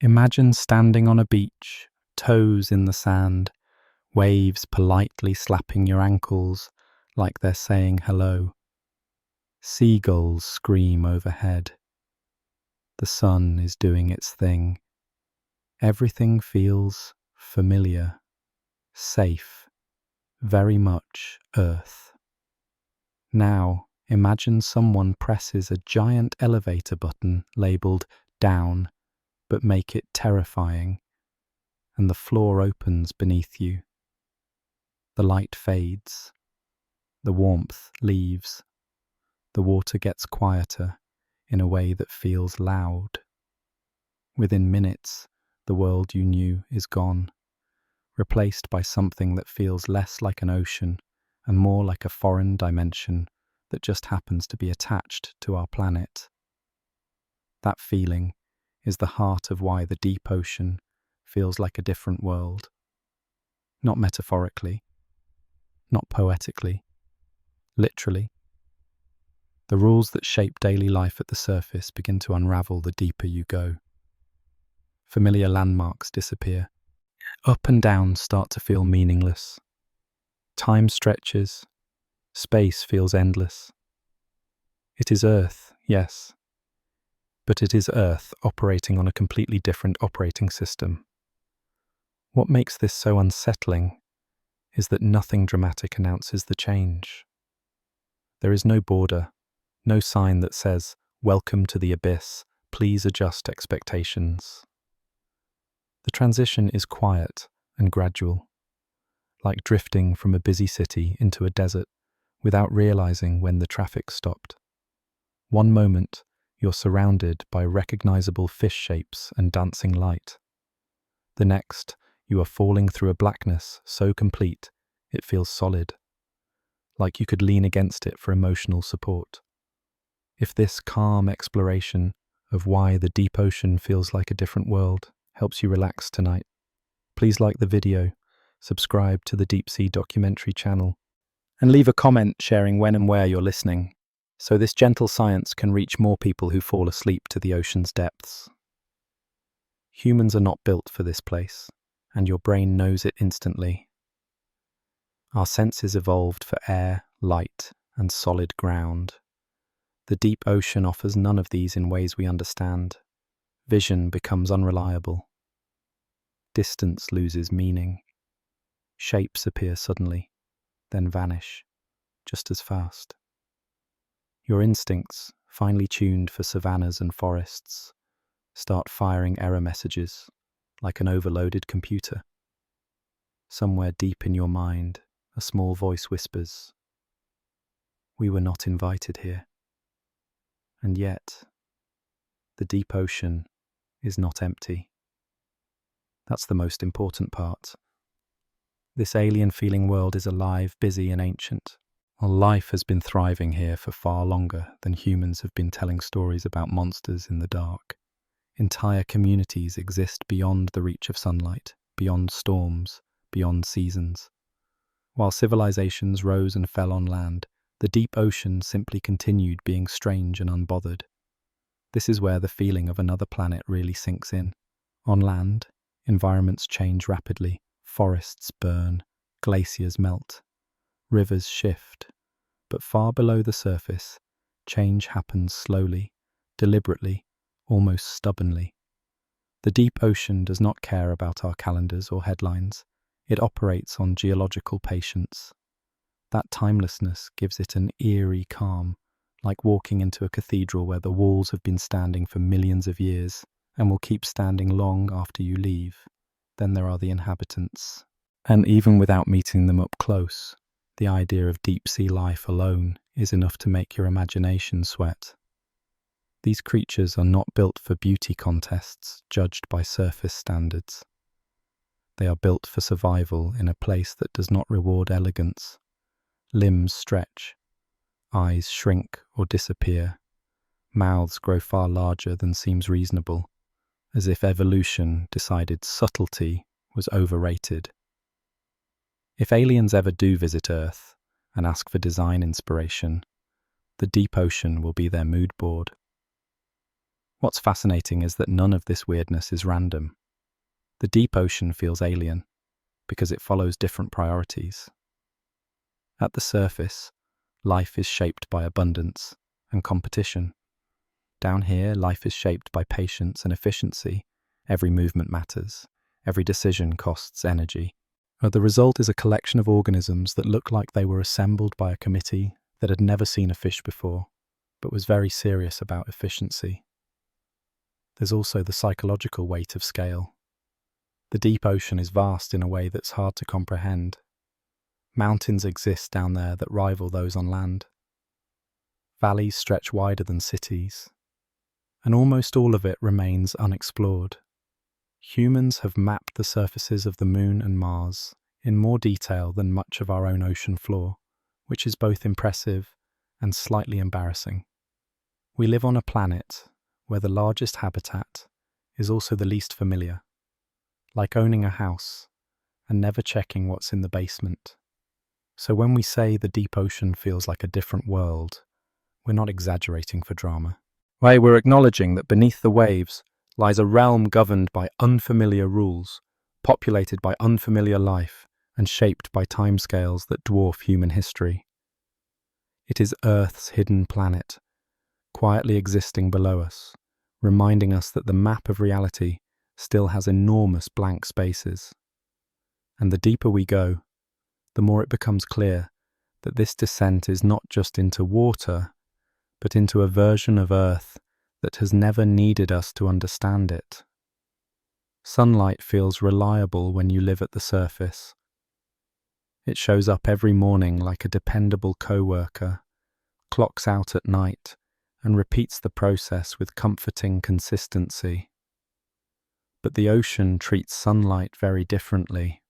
Imagine standing on a beach, toes in the sand, waves politely slapping your ankles like they're saying hello. Seagulls scream overhead. The sun is doing its thing. Everything feels familiar, safe, very much Earth. Now, imagine someone presses a giant elevator button labeled down, but make it terrifying, and the floor opens beneath you. The light fades. The warmth leaves. The water gets quieter in a way that feels loud. Within minutes, the world you knew is gone, replaced by something that feels less like an ocean and more like a foreign dimension that just happens to be attached to our planet. That feeling is the heart of why the deep ocean feels like a different world. Not metaphorically, not poetically, literally. The rules that shape daily life at the surface begin to unravel the deeper you go. Familiar landmarks disappear. Up and down start to feel meaningless. Time stretches. Space feels endless. It is Earth, yes, but it is Earth operating on a completely different operating system. What makes this so unsettling is that nothing dramatic announces the change. There is no border, no sign that says, "Welcome to the abyss, please adjust expectations." The transition is quiet and gradual, like drifting from a busy city into a desert without realizing when the traffic stopped. One moment, you're surrounded by recognizable fish shapes and dancing light. The next, you are falling through a blackness so complete it feels solid, like you could lean against it for emotional support. If this calm exploration of why the deep ocean feels like a different world helps you relax tonight, please like the video, subscribe to the Deep Sea Documentary channel, and leave a comment sharing when and where you're listening, so this gentle science can reach more people who fall asleep to the ocean's depths. Humans are not built for this place, and your brain knows it instantly. Our senses evolved for air, light, and solid ground. The deep ocean offers none of these in ways we understand. Vision becomes unreliable. Distance loses meaning. Shapes appear suddenly, then vanish, just as fast. Your instincts, finely tuned for savannas and forests, start firing error messages like an overloaded computer. Somewhere deep in your mind, a small voice whispers, "We were not invited here." And yet, the deep ocean is not empty. That's the most important part. This alien-feeling world is alive, busy, and ancient. While life has been thriving here for far longer than humans have been telling stories about monsters in the dark. Entire communities exist beyond the reach of sunlight, beyond storms, beyond seasons. While civilizations rose and fell on land, the deep ocean simply continued being strange and unbothered. This is where the feeling of another planet really sinks in. On land, environments change rapidly. Forests burn, glaciers melt, rivers shift. But far below the surface, change happens slowly, deliberately, almost stubbornly. The deep ocean does not care about our calendars or headlines. It operates on geological patience. That timelessness gives it an eerie calm, like walking into a cathedral where the walls have been standing for millions of years and will keep standing long after you leave. Then there are the inhabitants. And even without meeting them up close, the idea of deep-sea life alone is enough to make your imagination sweat. These creatures are not built for beauty contests judged by surface standards. They are built for survival in a place that does not reward elegance. Limbs stretch, eyes shrink or disappear, mouths grow far larger than seems reasonable, as if evolution decided subtlety was overrated. If aliens ever do visit Earth and ask for design inspiration, the deep ocean will be their mood board. What's fascinating is that none of this weirdness is random. The deep ocean feels alien because it follows different priorities. At the surface, life is shaped by abundance and competition. Down here, life is shaped by patience and efficiency. Every movement matters. Every decision costs energy. The result is a collection of organisms that look like they were assembled by a committee that had never seen a fish before, but was very serious about efficiency. There's also the psychological weight of scale. The deep ocean is vast in a way that's hard to comprehend. Mountains exist down there that rival those on land. Valleys stretch wider than cities, and almost all of it remains unexplored. Humans have mapped the surfaces of the Moon and Mars in more detail than much of our own ocean floor, which is both impressive and slightly embarrassing. We live on a planet where the largest habitat is also the least familiar, like owning a house and never checking what's in the basement. So when we say the deep ocean feels like a different world, we're not exaggerating for drama. We're acknowledging that beneath the waves lies a realm governed by unfamiliar rules, populated by unfamiliar life, and shaped by timescales that dwarf human history. It is Earth's hidden planet, quietly existing below us, reminding us that the map of reality still has enormous blank spaces. And the deeper we go, the more it becomes clear that this descent is not just into water, but into a version of Earth that has never needed us to understand it. Sunlight feels reliable when you live at the surface. It shows up every morning like a dependable co-worker, clocks out at night, and repeats the process with comforting consistency. But the ocean treats sunlight very differently.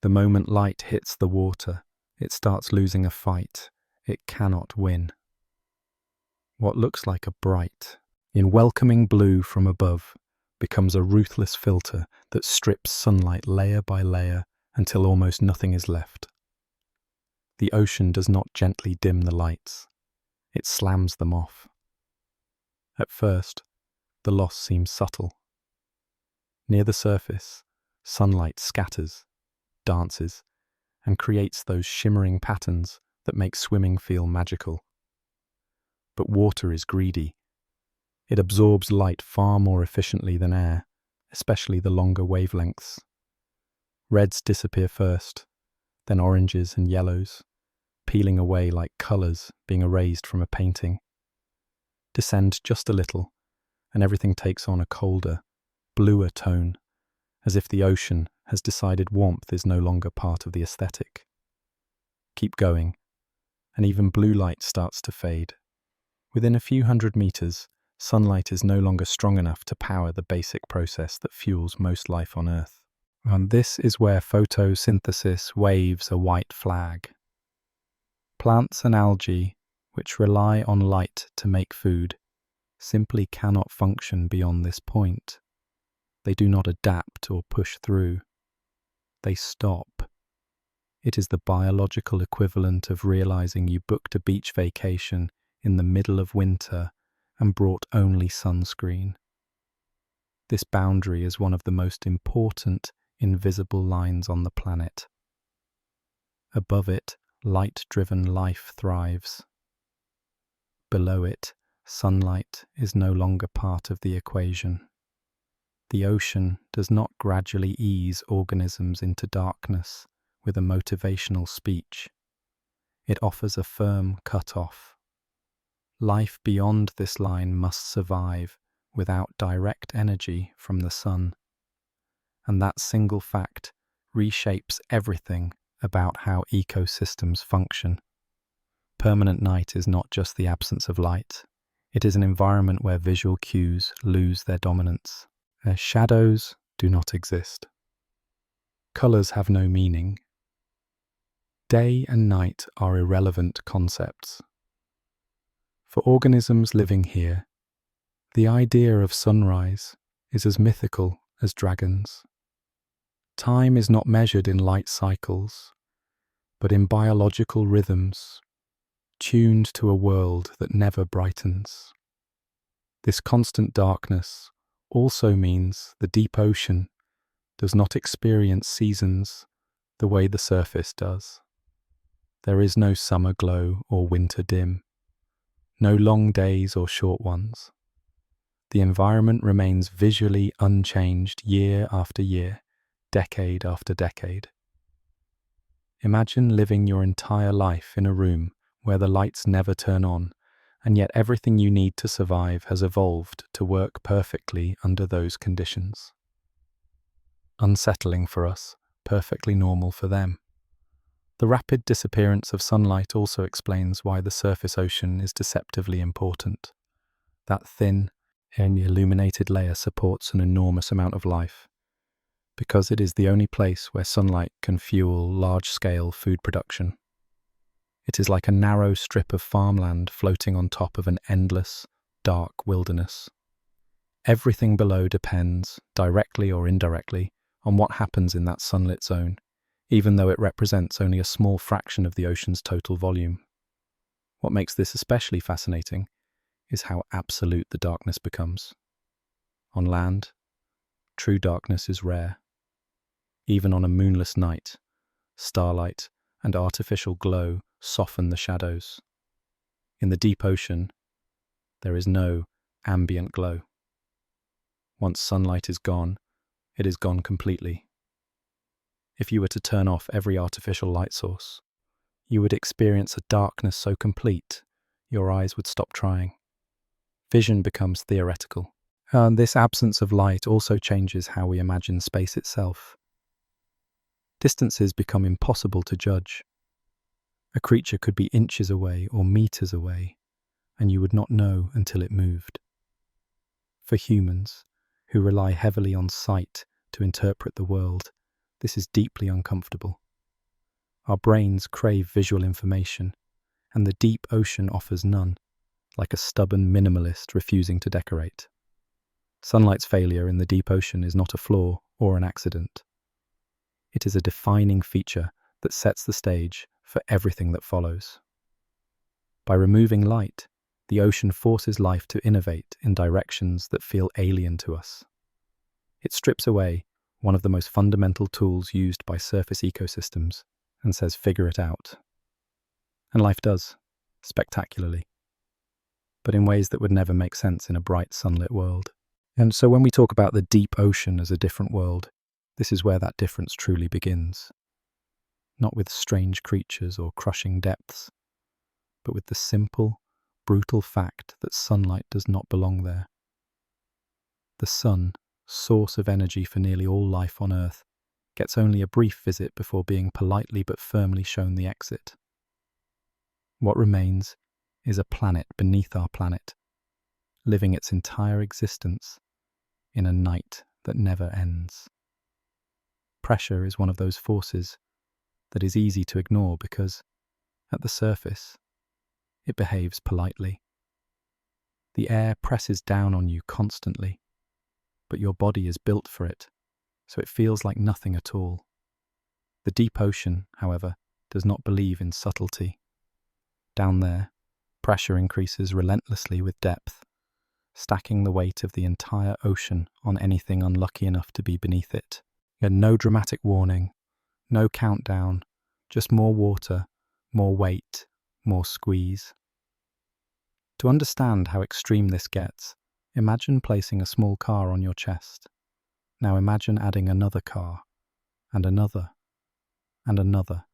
The moment light hits the water, it starts losing a fight. It cannot win. What looks like a bright, in welcoming blue from above, becomes a ruthless filter that strips sunlight layer by layer until almost nothing is left. The ocean does not gently dim the lights. It slams them off. At first, the loss seems subtle. Near the surface, sunlight scatters, dances, and creates those shimmering patterns that make swimming feel magical. But water is greedy. It absorbs light far more efficiently than air, especially the longer wavelengths. Reds disappear first, then oranges and yellows, peeling away like colours being erased from a painting. Descend just a little, and everything takes on a colder, bluer tone, as if the ocean has decided warmth is no longer part of the aesthetic. Keep going, and even blue light starts to fade. Within a few hundred meters, sunlight is no longer strong enough to power the basic process that fuels most life on Earth. And this is where photosynthesis waves a white flag. Plants and algae, which rely on light to make food, simply cannot function beyond this point. They do not adapt or push through. They stop. It is the biological equivalent of realizing you booked a beach vacation in the middle of winter and brought only sunscreen. This boundary is one of the most important invisible lines on the planet. Above it, light-driven life thrives. Below it, sunlight is no longer part of the equation. The ocean does not gradually ease organisms into darkness with a motivational speech. It offers a firm cut-off. Life beyond this line must survive without direct energy from the sun. And that single fact reshapes everything about how ecosystems function. Permanent night is not just the absence of light. It is an environment where visual cues lose their dominance. Shadows do not exist. Colours have no meaning. Day and night are irrelevant concepts. For organisms living here, the idea of sunrise is as mythical as dragons. Time is not measured in light cycles, but in biological rhythms, tuned to a world that never brightens. This constant darkness also means the deep ocean does not experience seasons the way the surface does. There is no summer glow or winter dim, no long days or short ones. The environment remains visually unchanged year after year, decade after decade. Imagine living your entire life in a room where the lights never turn on, and yet everything you need to survive has evolved to work perfectly under those conditions. Unsettling for us, perfectly normal for them. The rapid disappearance of sunlight also explains why the surface ocean is deceptively important. That thin and illuminated layer supports an enormous amount of life, because it is the only place where sunlight can fuel large-scale food production. It is like a narrow strip of farmland floating on top of an endless, dark wilderness. Everything below depends, directly or indirectly, on what happens in that sunlit zone, even though it represents only a small fraction of the ocean's total volume. What makes this especially fascinating is how absolute the darkness becomes. On land, true darkness is rare. Even on a moonless night, starlight and artificial glow soften the shadows. In the deep ocean, there is no ambient glow. Once sunlight is gone, it is gone completely. If you were to turn off every artificial light source, you would experience a darkness so complete, your eyes would stop trying. Vision becomes theoretical. And this absence of light also changes how we imagine space itself. Distances become impossible to judge. A creature could be inches away or meters away, and you would not know until it moved. For humans, who rely heavily on sight to interpret the world, this is deeply uncomfortable. Our brains crave visual information, and the deep ocean offers none, like a stubborn minimalist refusing to decorate. Sunlight's failure in the deep ocean is not a flaw or an accident. It is a defining feature that sets the stage for everything that follows. By removing light, the ocean forces life to innovate in directions that feel alien to us. It strips away one of the most fundamental tools used by surface ecosystems and says, figure it out. And life does, spectacularly, but in ways that would never make sense in a bright sunlit world. And so when we talk about the deep ocean as a different world, this is where that difference truly begins. Not with strange creatures or crushing depths, but with the simple, brutal fact that sunlight does not belong there. The sun, source of energy for nearly all life on Earth, gets only a brief visit before being politely but firmly shown the exit. What remains is a planet beneath our planet, living its entire existence in a night that never ends. Pressure is one of those forces that is easy to ignore because, at the surface, it behaves politely. The air presses down on you constantly, but your body is built for it, so it feels like nothing at all. The deep ocean, however, does not believe in subtlety. Down there, pressure increases relentlessly with depth, stacking the weight of the entire ocean on anything unlucky enough to be beneath it. And no dramatic warning, no countdown, just more water, more weight, more squeeze. To understand how extreme this gets, imagine placing a small car on your chest. Now imagine adding another car, and another, and another.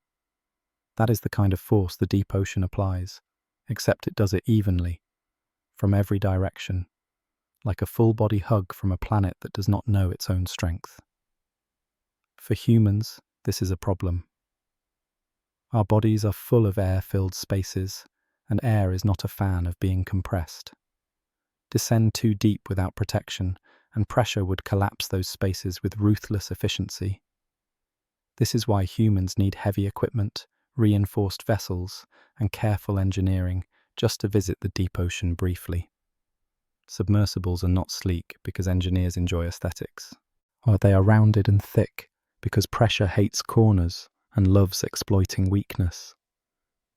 That is the kind of force the deep ocean applies, except it does it evenly, from every direction, like a full-body hug from a planet that does not know its own strength. For humans, this is a problem. Our bodies are full of air-filled spaces, and air is not a fan of being compressed. Descend too deep without protection, and pressure would collapse those spaces with ruthless efficiency. This is why humans need heavy equipment, reinforced vessels, and careful engineering just to visit the deep ocean briefly. Submersibles are not sleek because engineers enjoy aesthetics, or they are rounded and thick because pressure hates corners and loves exploiting weakness.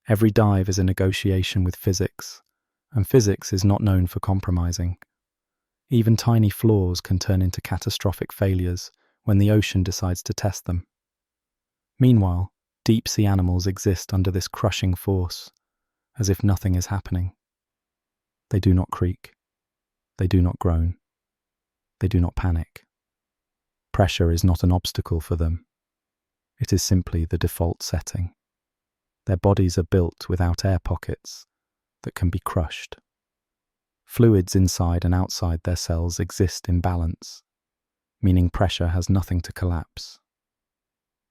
Every dive is a negotiation with physics, and physics is not known for compromising, Even tiny flaws can turn into catastrophic failures when the ocean decides to test them. Meanwhile, deep-sea animals exist under this crushing force, as if nothing is happening. They do not creak. They do not groan. They do not panic. Pressure is not an obstacle for them. It is simply the default setting. Their bodies are built without air pockets that can be crushed. Fluids inside and outside their cells exist in balance, meaning pressure has nothing to collapse.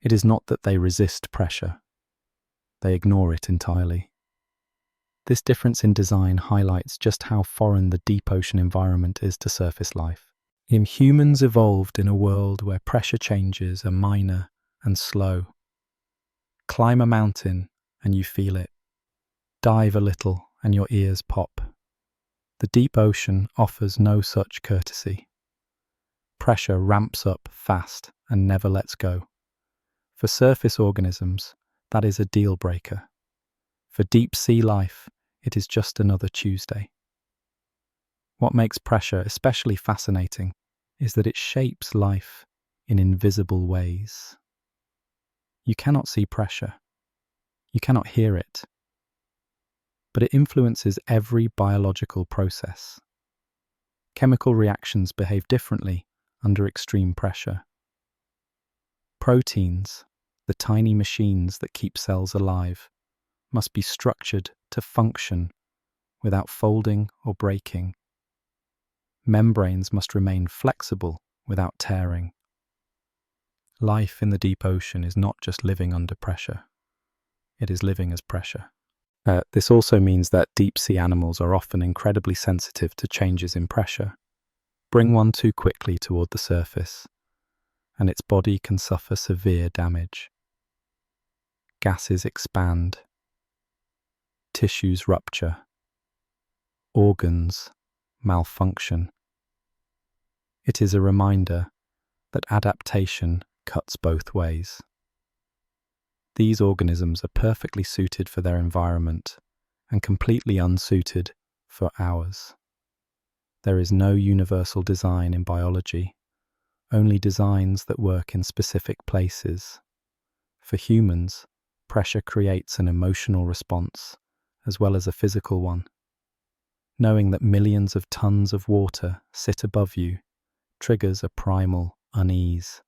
It is not that they resist pressure. They ignore it entirely. This difference in design highlights just how foreign the deep ocean environment is to surface life. Humans evolved in a world where pressure changes are minor and slow. Climb a mountain and you feel it. Dive a little and your ears pop. The deep ocean offers no such courtesy. Pressure ramps up fast and never lets go. For surface organisms, that is a deal breaker. For deep sea life, it is just another Tuesday. What makes pressure especially fascinating is that it shapes life in invisible ways. You cannot see pressure. You cannot hear it. But it influences every biological process. Chemical reactions behave differently under extreme pressure. Proteins, the tiny machines that keep cells alive, must be structured to function without folding or breaking. Membranes must remain flexible without tearing. Life in the deep ocean is not just living under pressure. It is living as pressure. This also means that deep-sea animals are often incredibly sensitive to changes in pressure. Bring one too quickly toward the surface, and its body can suffer severe damage. Gases expand, tissues rupture, organs malfunction. It is a reminder that adaptation cuts both ways. These organisms are perfectly suited for their environment and completely unsuited for ours. There is no universal design in biology, only designs that work in specific places. For humans, pressure creates an emotional response as well as a physical one. Knowing that millions of tons of water sit above you triggers a primal unease.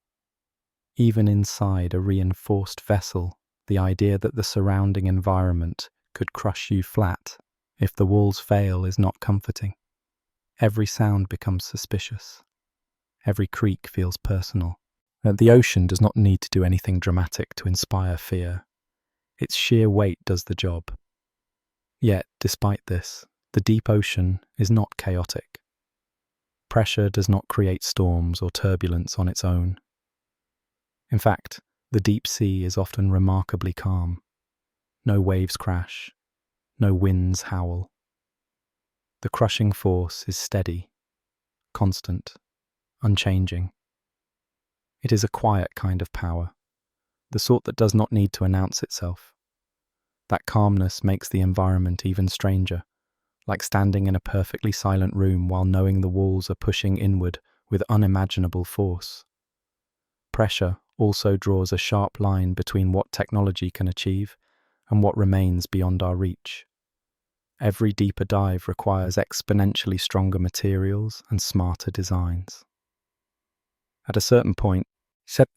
Even inside a reinforced vessel, the idea that the surrounding environment could crush you flat if the walls fail is not comforting. Every sound becomes suspicious. Every creak feels personal. The ocean does not need to do anything dramatic to inspire fear. Its sheer weight does the job. Yet, despite this, the deep ocean is not chaotic. Pressure does not create storms or turbulence on its own. In fact, the deep sea is often remarkably calm. No waves crash, no winds howl. The crushing force is steady, constant, unchanging. It is a quiet kind of power, the sort that does not need to announce itself. That calmness makes the environment even stranger, like standing in a perfectly silent room while knowing the walls are pushing inward with unimaginable force. Pressure also draws a sharp line between what technology can achieve and what remains beyond our reach. Every deeper dive requires exponentially stronger materials and smarter designs. At a certain point,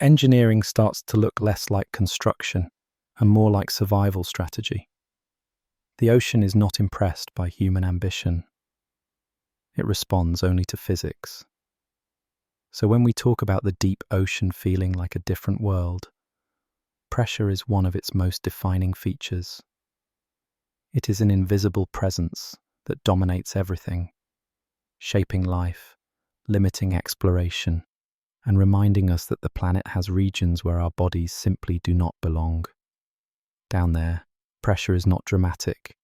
engineering starts to look less like construction and more like survival strategy. The ocean is not impressed by human ambition. It responds only to physics. So when we talk about the deep ocean feeling like a different world, pressure is one of its most defining features. It is an invisible presence that dominates everything, shaping life, limiting exploration, and reminding us that the planet has regions where our bodies simply do not belong. Down there, pressure is not dramatic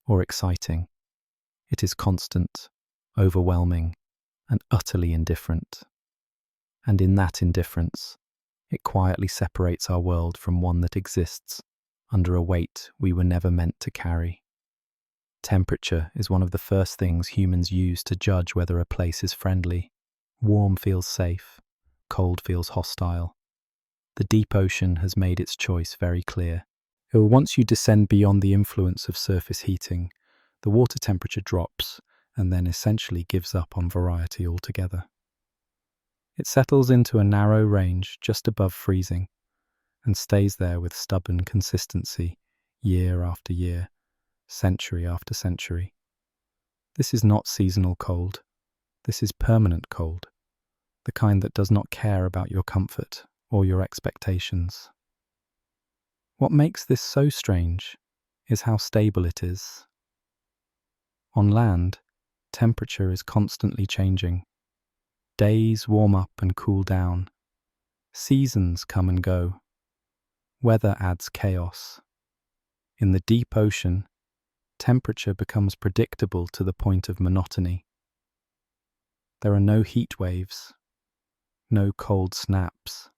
or exciting. It is constant, overwhelming, and utterly indifferent. And in that indifference, it quietly separates our world from one that exists under a weight we were never meant to carry. Temperature is one of the first things humans use to judge whether a place is friendly. Warm feels safe, cold feels hostile. The deep ocean has made its choice very clear. Once you descend beyond the influence of surface heating, the water temperature drops and then essentially gives up on variety altogether. It settles into a narrow range just above freezing and stays there with stubborn consistency year after year, century after century. This is not seasonal cold. This is permanent cold, the kind that does not care about your comfort or your expectations. What makes this so strange is how stable it is. On land, temperature is constantly changing. Days warm up and cool down. Seasons come and go. Weather adds chaos. In the deep ocean, temperature becomes predictable to the point of monotony. There are no heat waves, no cold snaps,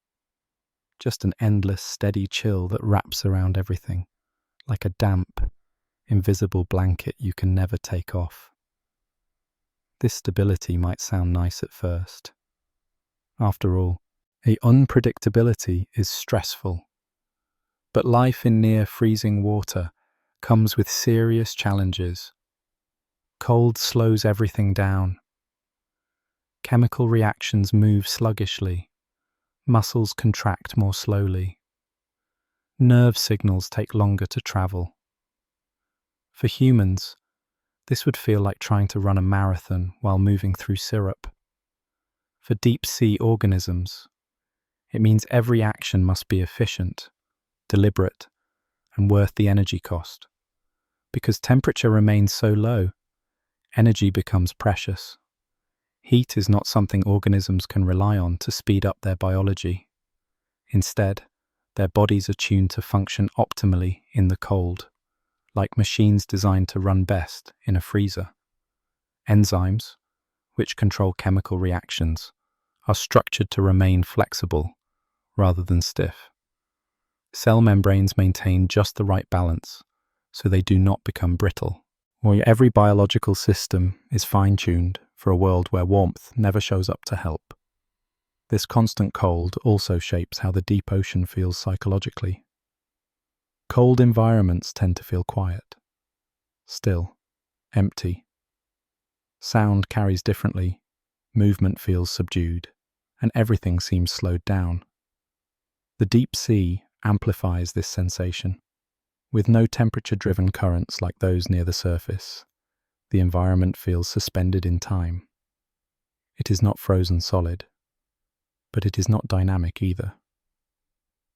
just an endless steady chill that wraps around everything, like a damp, invisible blanket you can never take off. This stability might sound nice at first. After all, unpredictability is stressful. But life in near freezing water comes with serious challenges. Cold slows everything down. Chemical reactions move sluggishly. Muscles contract more slowly. Nerve signals take longer to travel. For humans, this would feel like trying to run a marathon while moving through syrup. For deep-sea organisms, it means every action must be efficient, deliberate, and worth the energy cost. Because temperature remains so low, energy becomes precious. Heat is not something organisms can rely on to speed up their biology. Instead, their bodies are tuned to function optimally in the cold, like machines designed to run best in a freezer. Enzymes, which control chemical reactions, are structured to remain flexible rather than stiff. Cell membranes maintain just the right balance, so they do not become brittle. Every biological system is fine-tuned for a world where warmth never shows up to help. This constant cold also shapes how the deep ocean feels psychologically. Cold environments tend to feel quiet, still, empty. Sound carries differently, movement feels subdued, and everything seems slowed down. The deep sea amplifies this sensation. With no temperature-driven currents like those near the surface, the environment feels suspended in time. It is not frozen solid, but it is not dynamic either.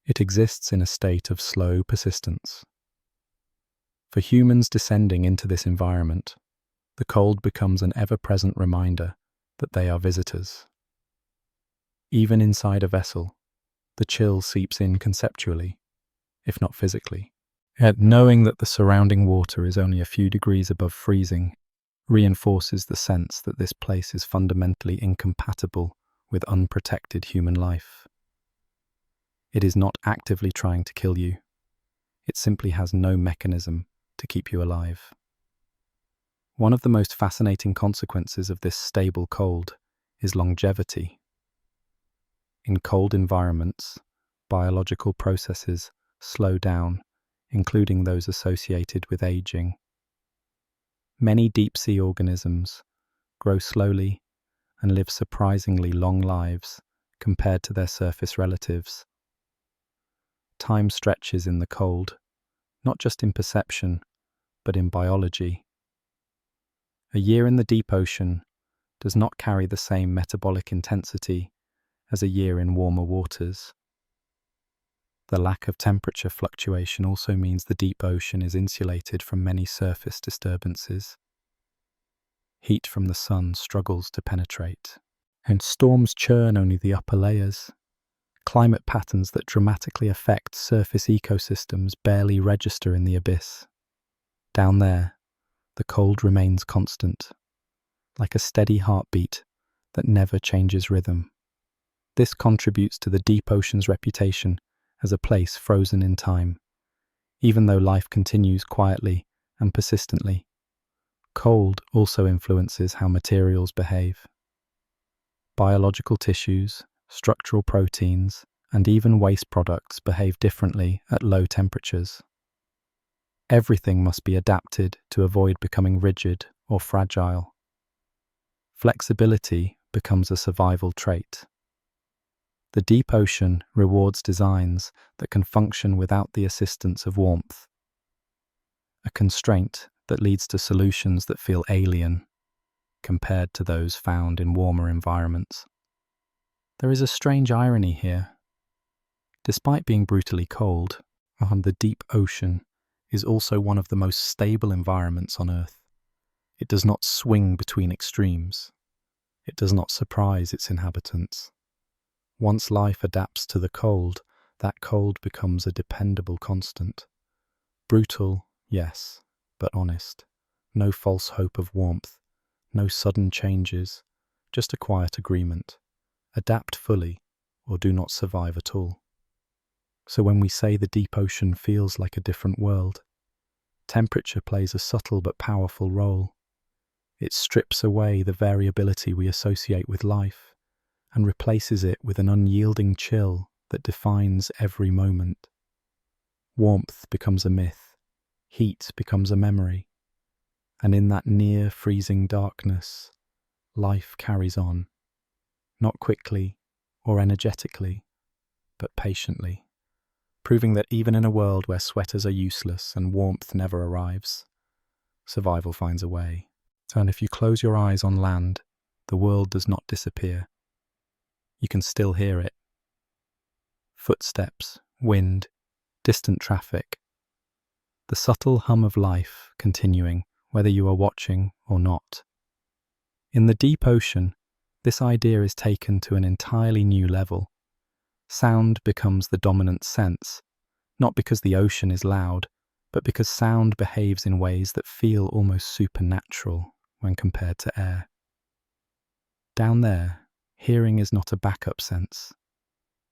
It exists in a state of slow persistence. For humans descending into this environment, the cold becomes an ever-present reminder that they are visitors. Even inside a vessel, the chill seeps in conceptually, if not physically. Yet knowing that the surrounding water is only a few degrees above freezing reinforces the sense that this place is fundamentally incompatible with unprotected human life. It is not actively trying to kill you. It simply has no mechanism to keep you alive. One of the most fascinating consequences of this stable cold is longevity. In cold environments, biological processes slow down, including those associated with aging. Many deep-sea organisms grow slowly and live surprisingly long lives compared to their surface relatives. Time stretches in the cold, not just in perception, but in biology. A year in the deep ocean does not carry the same metabolic intensity as a year in warmer waters. The lack of temperature fluctuation also means the deep ocean is insulated from many surface disturbances. Heat from the sun struggles to penetrate, and storms churn only the upper layers. Climate patterns that dramatically affect surface ecosystems barely register in the abyss. Down there, the cold remains constant, like a steady heartbeat that never changes rhythm. This contributes to the deep ocean's reputation as a place frozen in time, even though life continues quietly and persistently Cold also influences how materials behave. Biological tissues, structural proteins, and even waste products behave differently at low temperatures. Everything must be adapted to avoid becoming rigid or fragile. Flexibility becomes a survival trait. The deep ocean rewards designs that can function without the assistance of warmth, a constraint that leads to solutions that feel alien compared to those found in warmer environments. There is a strange irony here. Despite being brutally cold, the deep ocean is also one of the most stable environments on Earth. It does not swing between extremes. It does not surprise its inhabitants. Once life adapts to the cold, that cold becomes a dependable constant. Brutal, yes, but honest. No false hope of warmth, no sudden changes, just a quiet agreement. Adapt fully, or do not survive at all. So when we say the deep ocean feels like a different world, temperature plays a subtle but powerful role. It strips away the variability we associate with life and replaces it with an unyielding chill that defines every moment. Warmth becomes a myth, heat becomes a memory, and in that near freezing darkness, life carries on, not quickly or energetically, but patiently, proving that even in a world where sweaters are useless and warmth never arrives, survival finds a way. And if you close your eyes on land, the world does not disappear. You can still hear it. Footsteps, wind, distant traffic. The subtle hum of life continuing, whether you are watching or not. In the deep ocean, this idea is taken to an entirely new level. Sound becomes the dominant sense, not because the ocean is loud, but because sound behaves in ways that feel almost supernatural when compared to air. Down there, hearing is not a backup sense.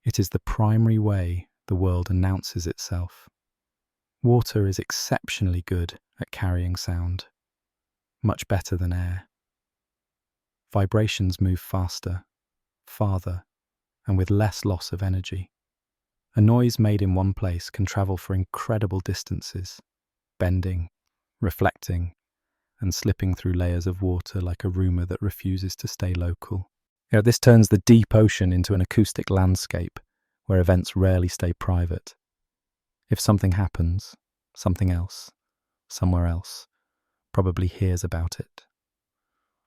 It is the primary way the world announces itself. Water is exceptionally good at carrying sound, much better than air. Vibrations move faster, farther, and with less loss of energy. A noise made in one place can travel for incredible distances, bending, reflecting, and slipping through layers of water like a rumour that refuses to stay local. This turns the deep ocean into an acoustic landscape where events rarely stay private. If something happens, something else, somewhere else, probably hears about it.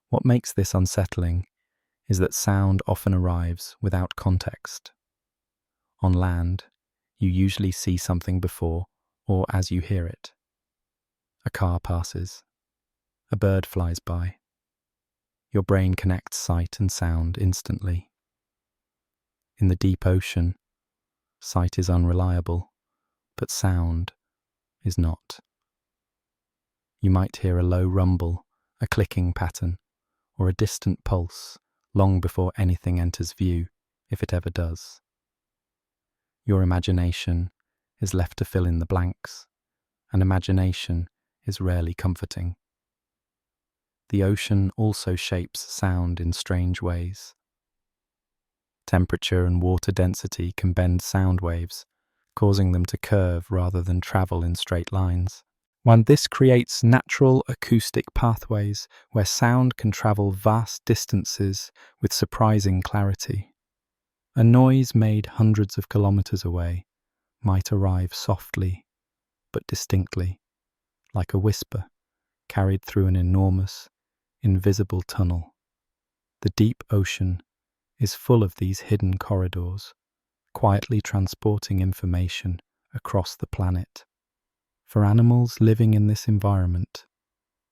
What makes this unsettling is that sound often arrives without context. On land, you usually see something before or as you hear it. A car passes. A bird flies by. Your brain connects sight and sound instantly. In the deep ocean, sight is unreliable, but sound is not. You might hear a low rumble, a clicking pattern, or a distant pulse long before anything enters view, if it ever does. Your imagination is left to fill in the blanks, and imagination is rarely comforting. The ocean also shapes sound in strange ways. Temperature and water density can bend sound waves, causing them to curve rather than travel in straight lines. This creates natural acoustic pathways where sound can travel vast distances with surprising clarity. A noise made hundreds of kilometers away might arrive softly but distinctly, like a whisper carried through an enormous, invisible tunnel. The deep ocean is full of these hidden corridors, quietly transporting information across the planet. For animals living in this environment,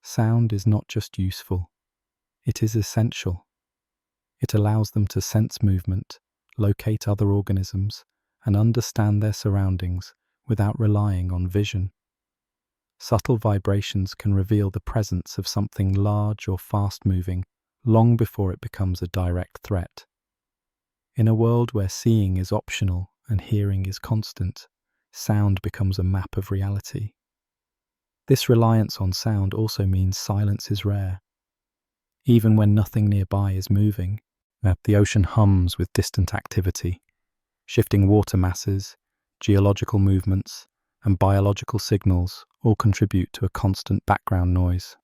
sound is not just useful, it is essential. It allows them to sense movement, locate other organisms, and understand their surroundings without relying on vision. Subtle vibrations can reveal the presence of something large or fast-moving long before it becomes a direct threat. In a world where seeing is optional and hearing is constant, sound becomes a map of reality. This reliance on sound also means silence is rare. Even when nothing nearby is moving, the ocean hums with distant activity. Shifting water masses, geological movements, and biological signals all contribute to a constant background noise.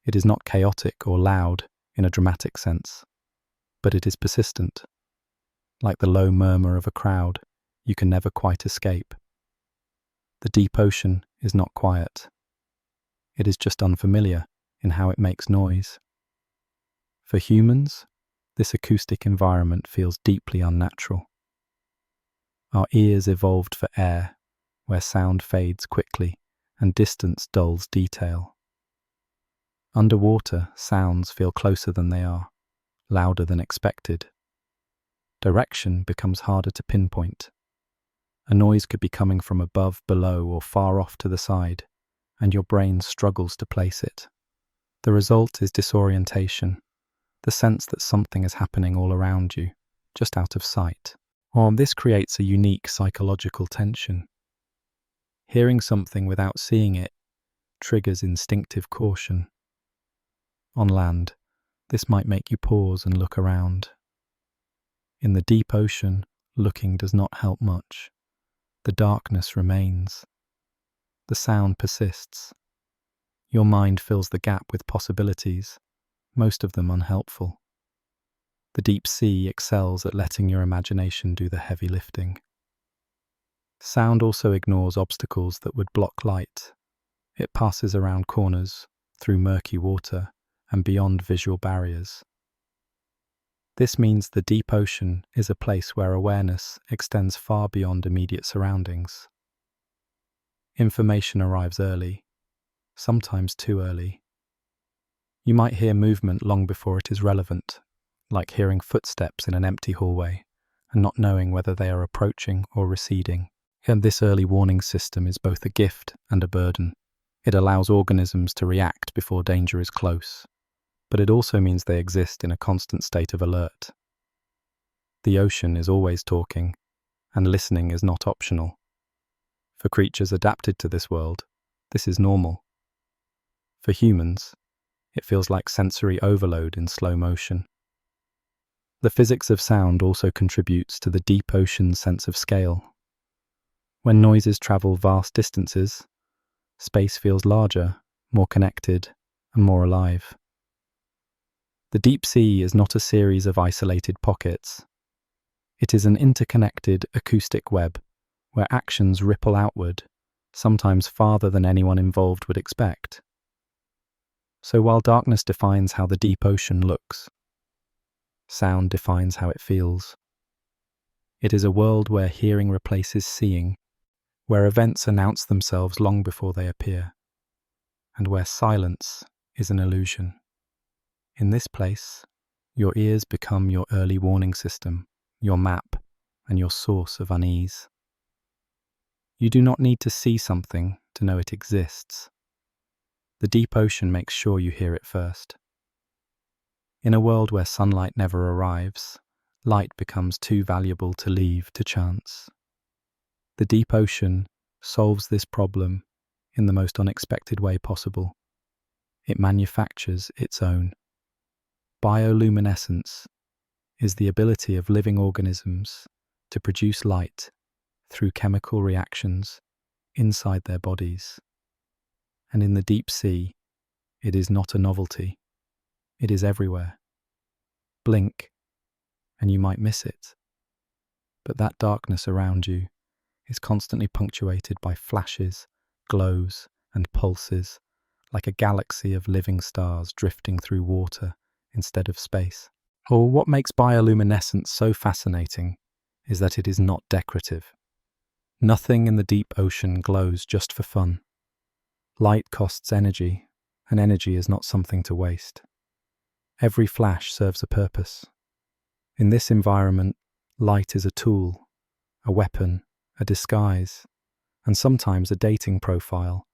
It is not chaotic or loud in a dramatic sense, but it is persistent. Like the low murmur of a crowd, you can never quite escape. The deep ocean is not quiet. It is just unfamiliar in how it makes noise. For humans, this acoustic environment feels deeply unnatural. Our ears evolved for air, where sound fades quickly and distance dulls detail. Underwater, sounds feel closer than they are, louder than expected. Direction becomes harder to pinpoint. A noise could be coming from above, below, or far off to the side, and your brain struggles to place it. The result is disorientation, the sense that something is happening all around you, just out of sight. This creates a unique psychological tension. Hearing something without seeing it triggers instinctive caution. On land, this might make you pause and look around. In the deep ocean, looking does not help much. The darkness remains. The sound persists. Your mind fills the gap with possibilities, most of them unhelpful. The deep sea excels at letting your imagination do the heavy lifting. Sound also ignores obstacles that would block light. It passes around corners, through murky water, and beyond visual barriers. This means the deep ocean is a place where awareness extends far beyond immediate surroundings. Information arrives early, sometimes too early. You might hear movement long before it is relevant, like hearing footsteps in an empty hallway and not knowing whether they are approaching or receding. And this early warning system is both a gift and a burden. It allows organisms to react before danger is close, but it also means they exist in a constant state of alert. The ocean is always talking, and listening is not optional. For creatures adapted to this world, this is normal. For humans, it feels like sensory overload in slow motion. The physics of sound also contributes to the deep ocean's sense of scale. When noises travel vast distances, space feels larger, more connected, and more alive. The deep sea is not a series of isolated pockets. It is an interconnected acoustic web where actions ripple outward, sometimes farther than anyone involved would expect. So while darkness defines how the deep ocean looks, sound defines how it feels. It is a world where hearing replaces seeing, where events announce themselves long before they appear, and where silence is an illusion. In this place, your ears become your early warning system, your map, and your source of unease. You do not need to see something to know it exists. The deep ocean makes sure you hear it first. In a world where sunlight never arrives, light becomes too valuable to leave to chance. The deep ocean solves this problem in the most unexpected way possible. It manufactures its own. Bioluminescence is the ability of living organisms to produce light through chemical reactions inside their bodies. And in the deep sea, it is not a novelty. It is everywhere. Blink, and you might miss it. But that darkness around you is constantly punctuated by flashes, glows, and pulses, like a galaxy of living stars drifting through water instead of space. What makes bioluminescence so fascinating is that it is not decorative. Nothing in the deep ocean glows just for fun. Light costs energy, and energy is not something to waste. Every flash serves a purpose. In this environment, light is a tool, a weapon, a disguise, and sometimes a dating profile,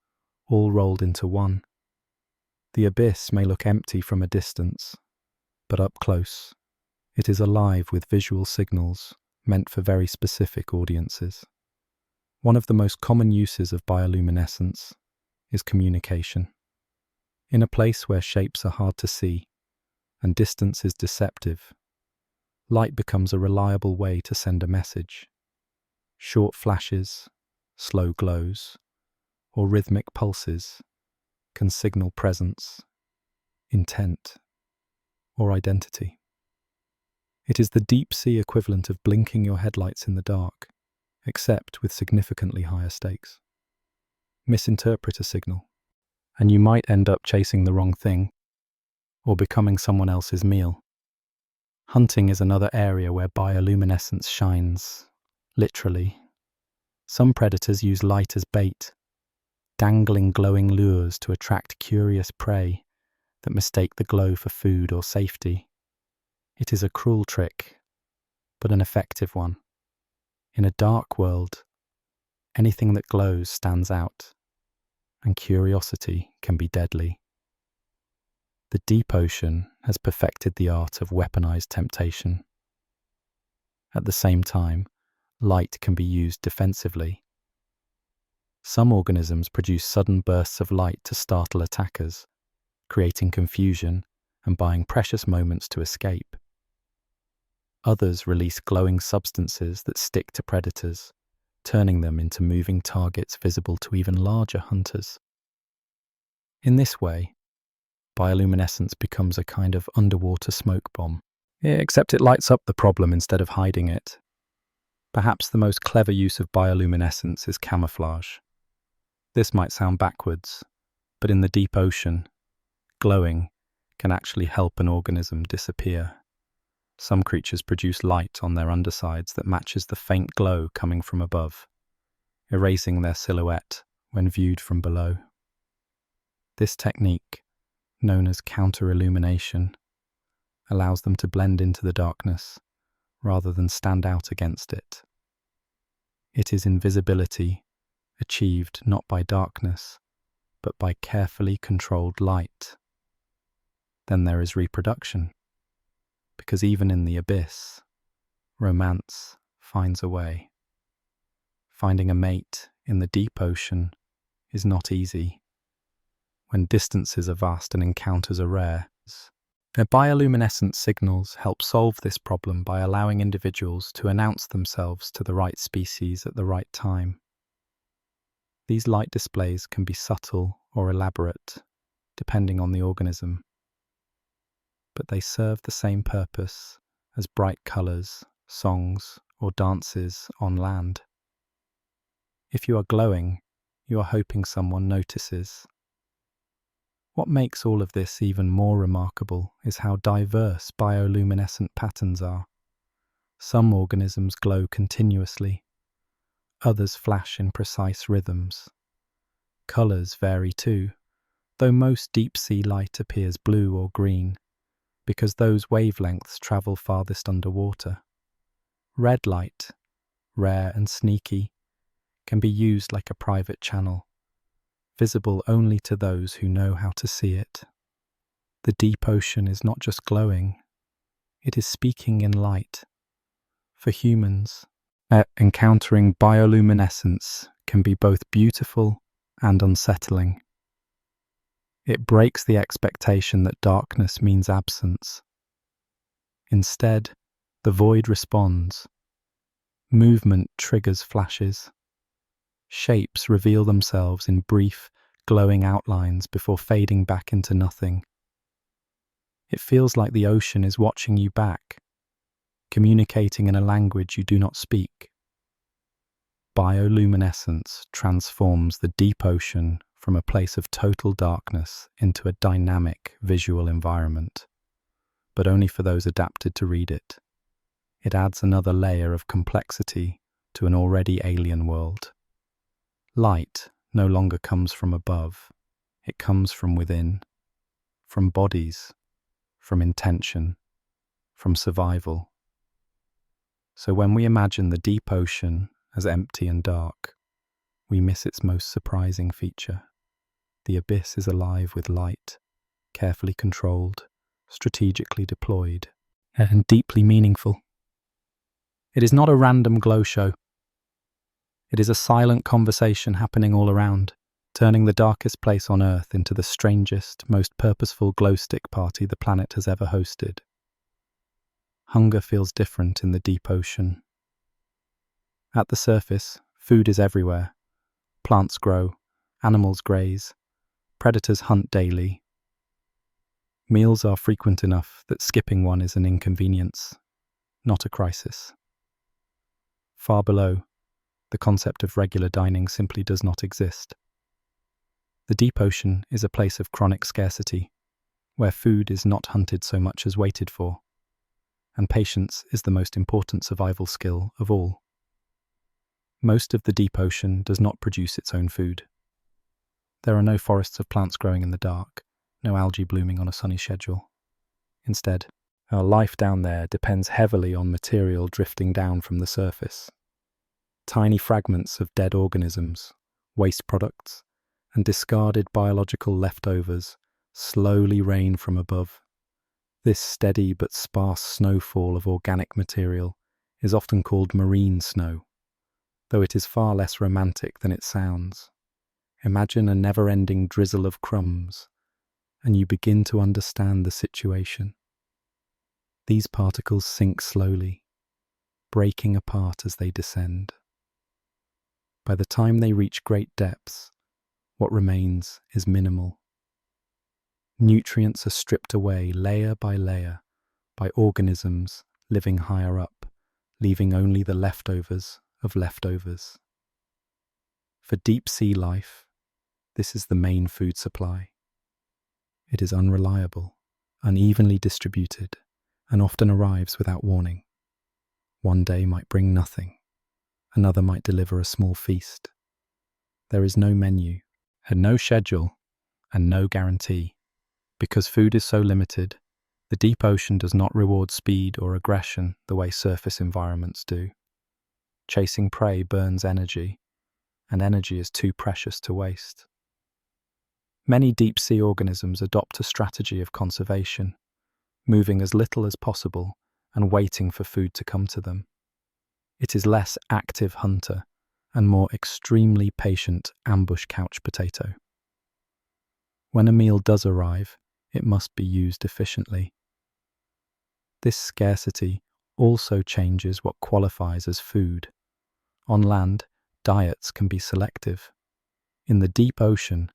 all rolled into one. The abyss may look empty from a distance, but up close, it is alive with visual signals meant for very specific audiences. One of the most common uses of bioluminescence is communication. In a place where shapes are hard to see and distance is deceptive, light becomes a reliable way to send a message. Short flashes, slow glows, or rhythmic pulses can signal presence, intent, or identity. It is the deep-sea equivalent of blinking your headlights in the dark, except with significantly higher stakes. Misinterpret a signal, and you might end up chasing the wrong thing or becoming someone else's meal. Hunting is another area where bioluminescence shines, literally. Some predators use light as bait, dangling glowing lures to attract curious prey that mistake the glow for food or safety. It is a cruel trick, but an effective one. In a dark world, anything that glows stands out, and curiosity can be deadly. The deep ocean has perfected the art of weaponized temptation. At the same time, light can be used defensively. Some organisms produce sudden bursts of light to startle attackers, creating confusion and buying precious moments to escape. Others release glowing substances that stick to predators, turning them into moving targets visible to even larger hunters. In this way, bioluminescence becomes a kind of underwater smoke bomb, except it lights up the problem instead of hiding it. Perhaps the most clever use of bioluminescence is camouflage. This might sound backwards, but in the deep ocean, glowing can actually help an organism disappear. Some creatures produce light on their undersides that matches the faint glow coming from above, erasing their silhouette when viewed from below. This technique, known as counter-illumination, allows them to blend into the darkness rather than stand out against it. It is invisibility achieved not by darkness, but by carefully controlled light. Then there is reproduction, because even in the abyss, romance finds a way. Finding a mate in the deep ocean is not easy. When distances are vast and encounters are rare, their bioluminescent signals help solve this problem by allowing individuals to announce themselves to the right species at the right time. These light displays can be subtle or elaborate, depending on the organism, but they serve the same purpose as bright colours, songs, or dances on land. If you are glowing, you are hoping someone notices. What makes all of this even more remarkable is how diverse bioluminescent patterns are. Some organisms glow continuously, others flash in precise rhythms. Colours vary too, though most deep-sea light appears blue or green, because those wavelengths travel farthest underwater. Red light, rare and sneaky, can be used like a private channel, visible only to those who know how to see it. The deep ocean is not just glowing, it is speaking in light. For humans, encountering bioluminescence can be both beautiful and unsettling. It breaks the expectation that darkness means absence. Instead, the void responds. Movement triggers flashes. Shapes reveal themselves in brief, glowing outlines before fading back into nothing. It feels like the ocean is watching you back, communicating in a language you do not speak. Bioluminescence transforms the deep ocean from a place of total darkness into a dynamic visual environment, but only for those adapted to read it. It adds another layer of complexity to an already alien world. Light no longer comes from above, it comes from within, from bodies, from intention, from survival. So when we imagine the deep ocean as empty and dark, we miss its most surprising feature. The abyss is alive with light, carefully controlled, strategically deployed, and deeply meaningful. It is not a random glow show. It is a silent conversation happening all around, turning the darkest place on Earth into the strangest, most purposeful glow-stick party the planet has ever hosted. Hunger feels different in the deep ocean. At the surface, food is everywhere. Plants grow, animals graze, predators hunt daily. Meals are frequent enough that skipping one is an inconvenience, not a crisis. Far below, the concept of regular dining simply does not exist. The deep ocean is a place of chronic scarcity, where food is not hunted so much as waited for, and patience is the most important survival skill of all. Most of the deep ocean does not produce its own food. There are no forests of plants growing in the dark, no algae blooming on a sunny schedule. Instead, our life down there depends heavily on material drifting down from the surface. Tiny fragments of dead organisms, waste products, and discarded biological leftovers slowly rain from above. This steady but sparse snowfall of organic material is often called marine snow, though it is far less romantic than it sounds. Imagine a never-ending drizzle of crumbs, and you begin to understand the situation. These particles sink slowly, breaking apart as they descend. By the time they reach great depths, what remains is minimal. Nutrients are stripped away layer by layer by organisms living higher up, leaving only the leftovers of leftovers. For deep sea life, this is the main food supply. It is unreliable, unevenly distributed, and often arrives without warning. One day might bring nothing, another might deliver a small feast. There is no menu, and no schedule, and no guarantee. Because food is so limited, the deep ocean does not reward speed or aggression the way surface environments do. Chasing prey burns energy, and energy is too precious to waste. Many deep-sea organisms adopt a strategy of conservation, moving as little as possible and waiting for food to come to them. It is less active hunter and more extremely patient ambush couch potato. When a meal does arrive, it must be used efficiently. This scarcity also changes what qualifies as food. On land, diets can be selective. In the deep ocean,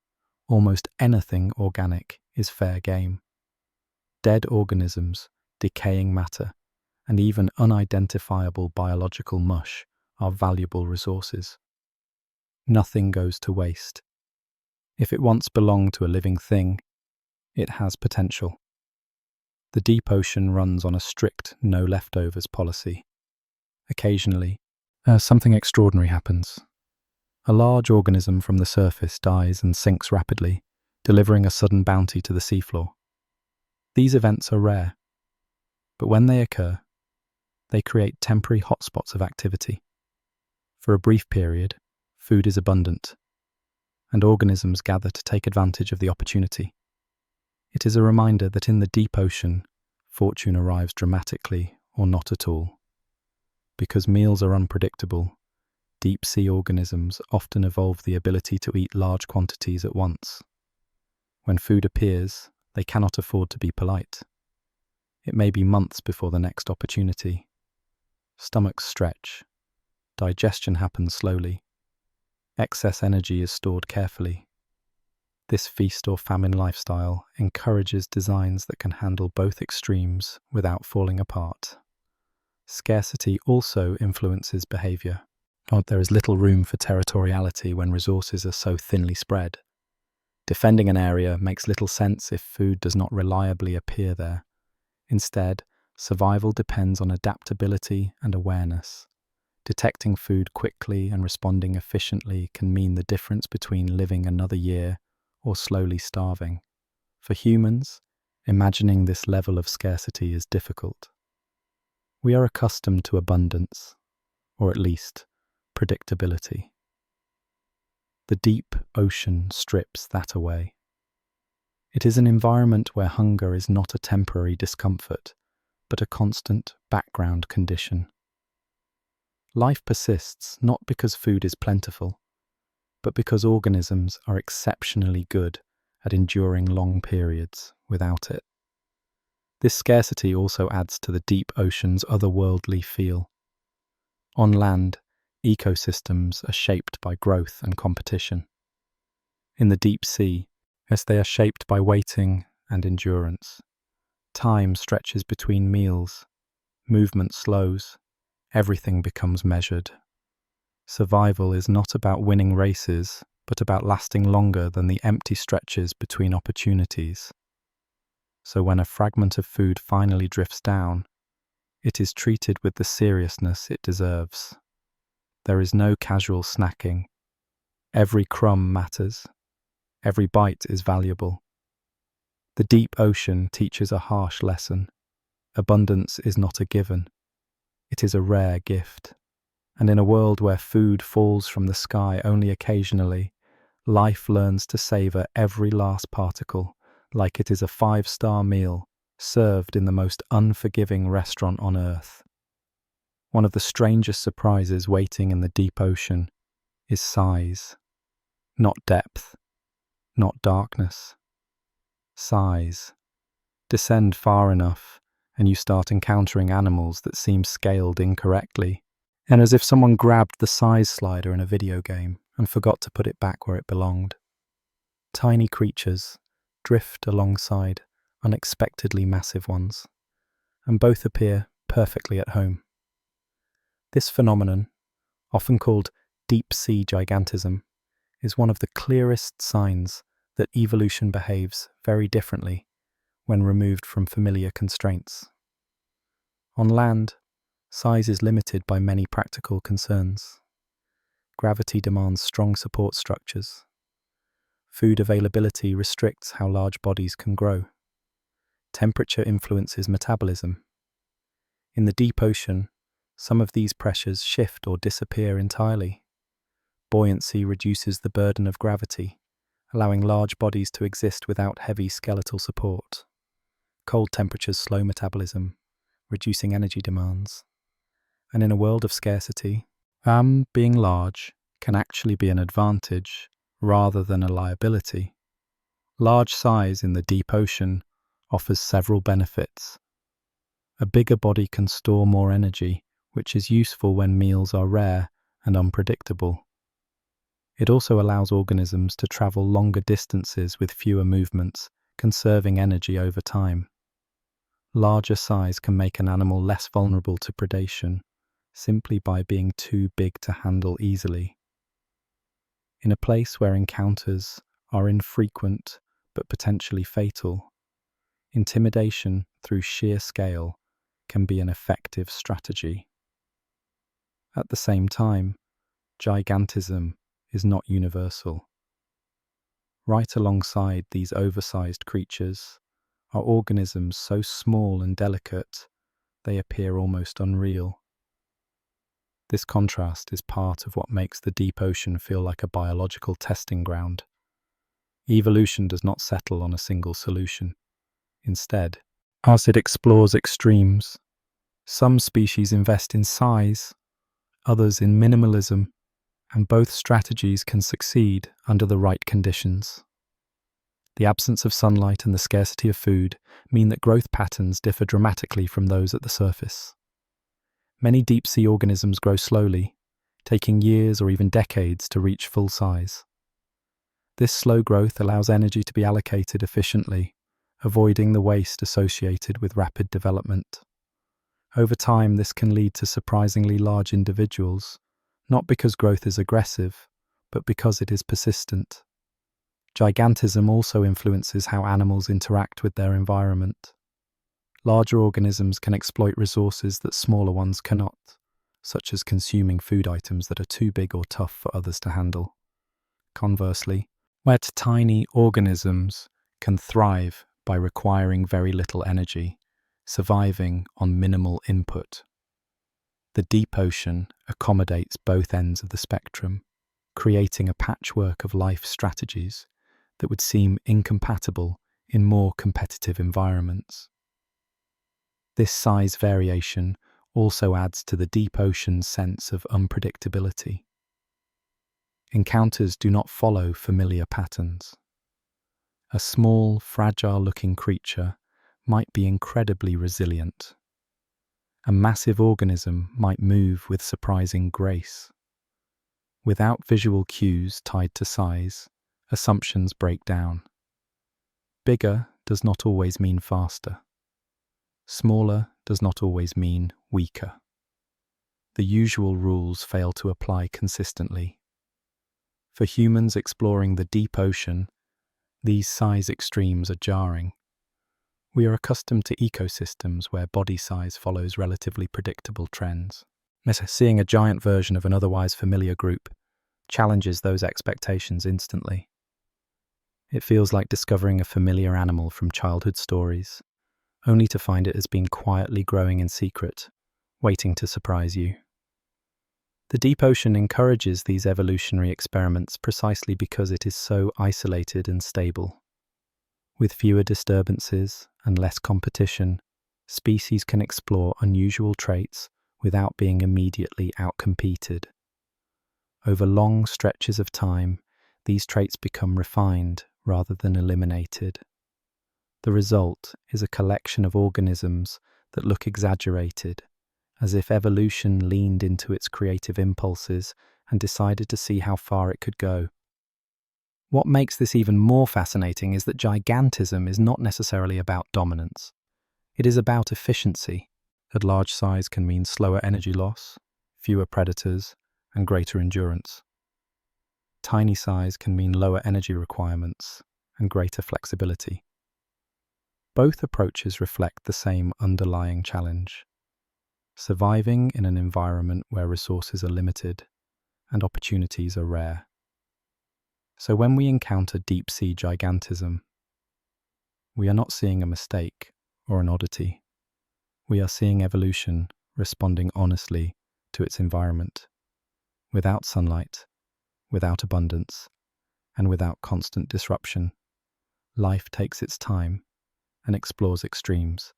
almost anything organic is fair game. Dead organisms, decaying matter, and even unidentifiable biological mush are valuable resources. Nothing goes to waste. If it once belonged to a living thing, it has potential. The deep ocean runs on a strict no leftovers policy. Occasionally, something extraordinary happens. A large organism from the surface dies and sinks rapidly, delivering a sudden bounty to the seafloor. These events are rare, but when they occur, they create temporary hotspots of activity. For a brief period, food is abundant, and organisms gather to take advantage of the opportunity. It is a reminder that in the deep ocean, fortune arrives dramatically or not at all. Because meals are unpredictable, deep-sea organisms often evolve the ability to eat large quantities at once. When food appears, they cannot afford to be polite. It may be months before the next opportunity. Stomachs stretch. Digestion happens slowly. Excess energy is stored carefully. This feast or famine lifestyle encourages designs that can handle both extremes without falling apart. Scarcity also influences behavior. There is little room for territoriality when resources are so thinly spread. Defending an area makes little sense if food does not reliably appear there. Instead, survival depends on adaptability and awareness. Detecting food quickly and responding efficiently can mean the difference between living another year or slowly starving. For humans, imagining this level of scarcity is difficult. We are accustomed to abundance, or at least predictability. The deep ocean strips that away. It is an environment where hunger is not a temporary discomfort, but a constant background condition. Life persists not because food is plentiful, but because organisms are exceptionally good at enduring long periods without it. This scarcity also adds to the deep ocean's otherworldly feel. On land, ecosystems are shaped by growth and competition. In the deep sea, as they are shaped by waiting and endurance. Time stretches between meals, movement slows, everything becomes measured. Survival is not about winning races, but about lasting longer than the empty stretches between opportunities. So when a fragment of food finally drifts down, it is treated with the seriousness it deserves. There is no casual snacking. Every crumb matters. Every bite is valuable. The deep ocean teaches a harsh lesson. Abundance is not a given. It is a rare gift. And in a world where food falls from the sky only occasionally, life learns to savor every last particle like it is a 5-star meal served in the most unforgiving restaurant on earth. One of the strangest surprises waiting in the deep ocean is size. Not depth, not darkness. Size. Descend far enough, and you start encountering animals that seem scaled incorrectly, and as if someone grabbed the size slider in a video game and forgot to put it back where it belonged. Tiny creatures drift alongside unexpectedly massive ones, and both appear perfectly at home. This phenomenon, often called deep-sea gigantism, is one of the clearest signs that evolution behaves very differently when removed from familiar constraints. On land, size is limited by many practical concerns. Gravity demands strong support structures. Food availability restricts how large bodies can grow. Temperature influences metabolism. In the deep ocean, some of these pressures shift or disappear entirely. Buoyancy reduces the burden of gravity, allowing large bodies to exist without heavy skeletal support. Cold temperatures slow metabolism, reducing energy demands. And in a world of scarcity, being large can actually be an advantage rather than a liability. Large size in the deep ocean offers several benefits. A bigger body can store more energy, which is useful when meals are rare and unpredictable. It also allows organisms to travel longer distances with fewer movements, conserving energy over time. Larger size can make an animal less vulnerable to predation, simply by being too big to handle easily. In a place where encounters are infrequent but potentially fatal, intimidation through sheer scale can be an effective strategy. At the same time, gigantism is not universal. Right alongside these oversized creatures are organisms so small and delicate they appear almost unreal. This contrast is part of what makes the deep ocean feel like a biological testing ground. Evolution does not settle on a single solution. Instead, as it explores extremes, some species invest in size, others in minimalism, and both strategies can succeed under the right conditions. The absence of sunlight and the scarcity of food mean that growth patterns differ dramatically from those at the surface. Many deep-sea organisms grow slowly, taking years or even decades to reach full size. This slow growth allows energy to be allocated efficiently, avoiding the waste associated with rapid development. Over time, this can lead to surprisingly large individuals, not because growth is aggressive, but because it is persistent. Gigantism also influences how animals interact with their environment. Larger organisms can exploit resources that smaller ones cannot, such as consuming food items that are too big or tough for others to handle. Conversely, where tiny organisms can thrive by requiring very little energy, surviving on minimal input. The deep ocean accommodates both ends of the spectrum, creating a patchwork of life strategies that would seem incompatible in more competitive environments. This size variation also adds to the deep ocean's sense of unpredictability. Encounters do not follow familiar patterns. A small, fragile-looking creature might be incredibly resilient. A massive organism might move with surprising grace. Without visual cues tied to size, assumptions break down. Bigger does not always mean faster. Smaller does not always mean weaker. The usual rules fail to apply consistently. For humans exploring the deep ocean, these size extremes are jarring. We are accustomed to ecosystems where body size follows relatively predictable trends. Seeing a giant version of an otherwise familiar group challenges those expectations instantly. It feels like discovering a familiar animal from childhood stories, only to find it has been quietly growing in secret, waiting to surprise you. The deep ocean encourages these evolutionary experiments precisely because it is so isolated and stable. With fewer disturbances and less competition, species can explore unusual traits without being immediately outcompeted. Over long stretches of time, these traits become refined rather than eliminated. The result is a collection of organisms that look exaggerated, as if evolution leaned into its creative impulses and decided to see how far it could go. What makes this even more fascinating is that gigantism is not necessarily about dominance. It is about efficiency. At large size can mean slower energy loss, fewer predators, and greater endurance. Tiny size can mean lower energy requirements and greater flexibility. Both approaches reflect the same underlying challenge: surviving in an environment where resources are limited and opportunities are rare. So when we encounter deep-sea gigantism, we are not seeing a mistake or an oddity. We are seeing evolution responding honestly to its environment. Without sunlight, without abundance, and without constant disruption, life takes its time and explores extremes.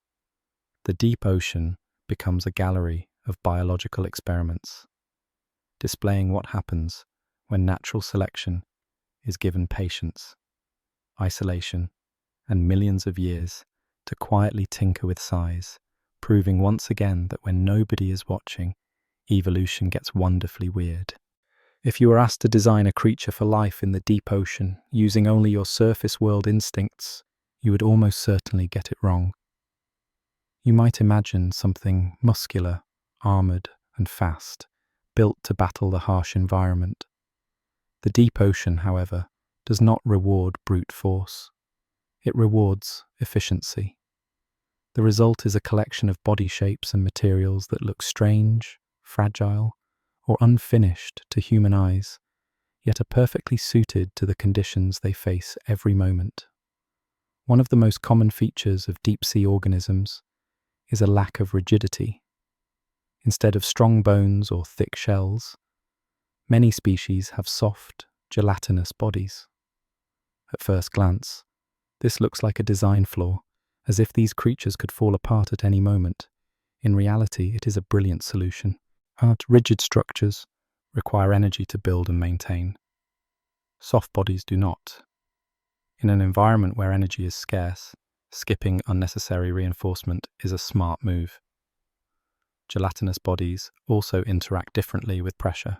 The deep ocean becomes a gallery of biological experiments, displaying what happens when natural selection is given patience, isolation, and millions of years to quietly tinker with size, proving once again that when nobody is watching, evolution gets wonderfully weird. If you were asked to design a creature for life in the deep ocean using only your surface world instincts, you would almost certainly get it wrong. You might imagine something muscular, armored, and fast, built to battle the harsh environment. The deep ocean, however, does not reward brute force. It rewards efficiency. The result is a collection of body shapes and materials that look strange, fragile, or unfinished to human eyes, yet are perfectly suited to the conditions they face every moment. One of the most common features of deep-sea organisms is a lack of rigidity. Instead of strong bones or thick shells, many species have soft, gelatinous bodies. At first glance, this looks like a design flaw, as if these creatures could fall apart at any moment. In reality, it is a brilliant solution. Rigid structures require energy to build and maintain. Soft bodies do not. In an environment where energy is scarce, skipping unnecessary reinforcement is a smart move. Gelatinous bodies also interact differently with pressure.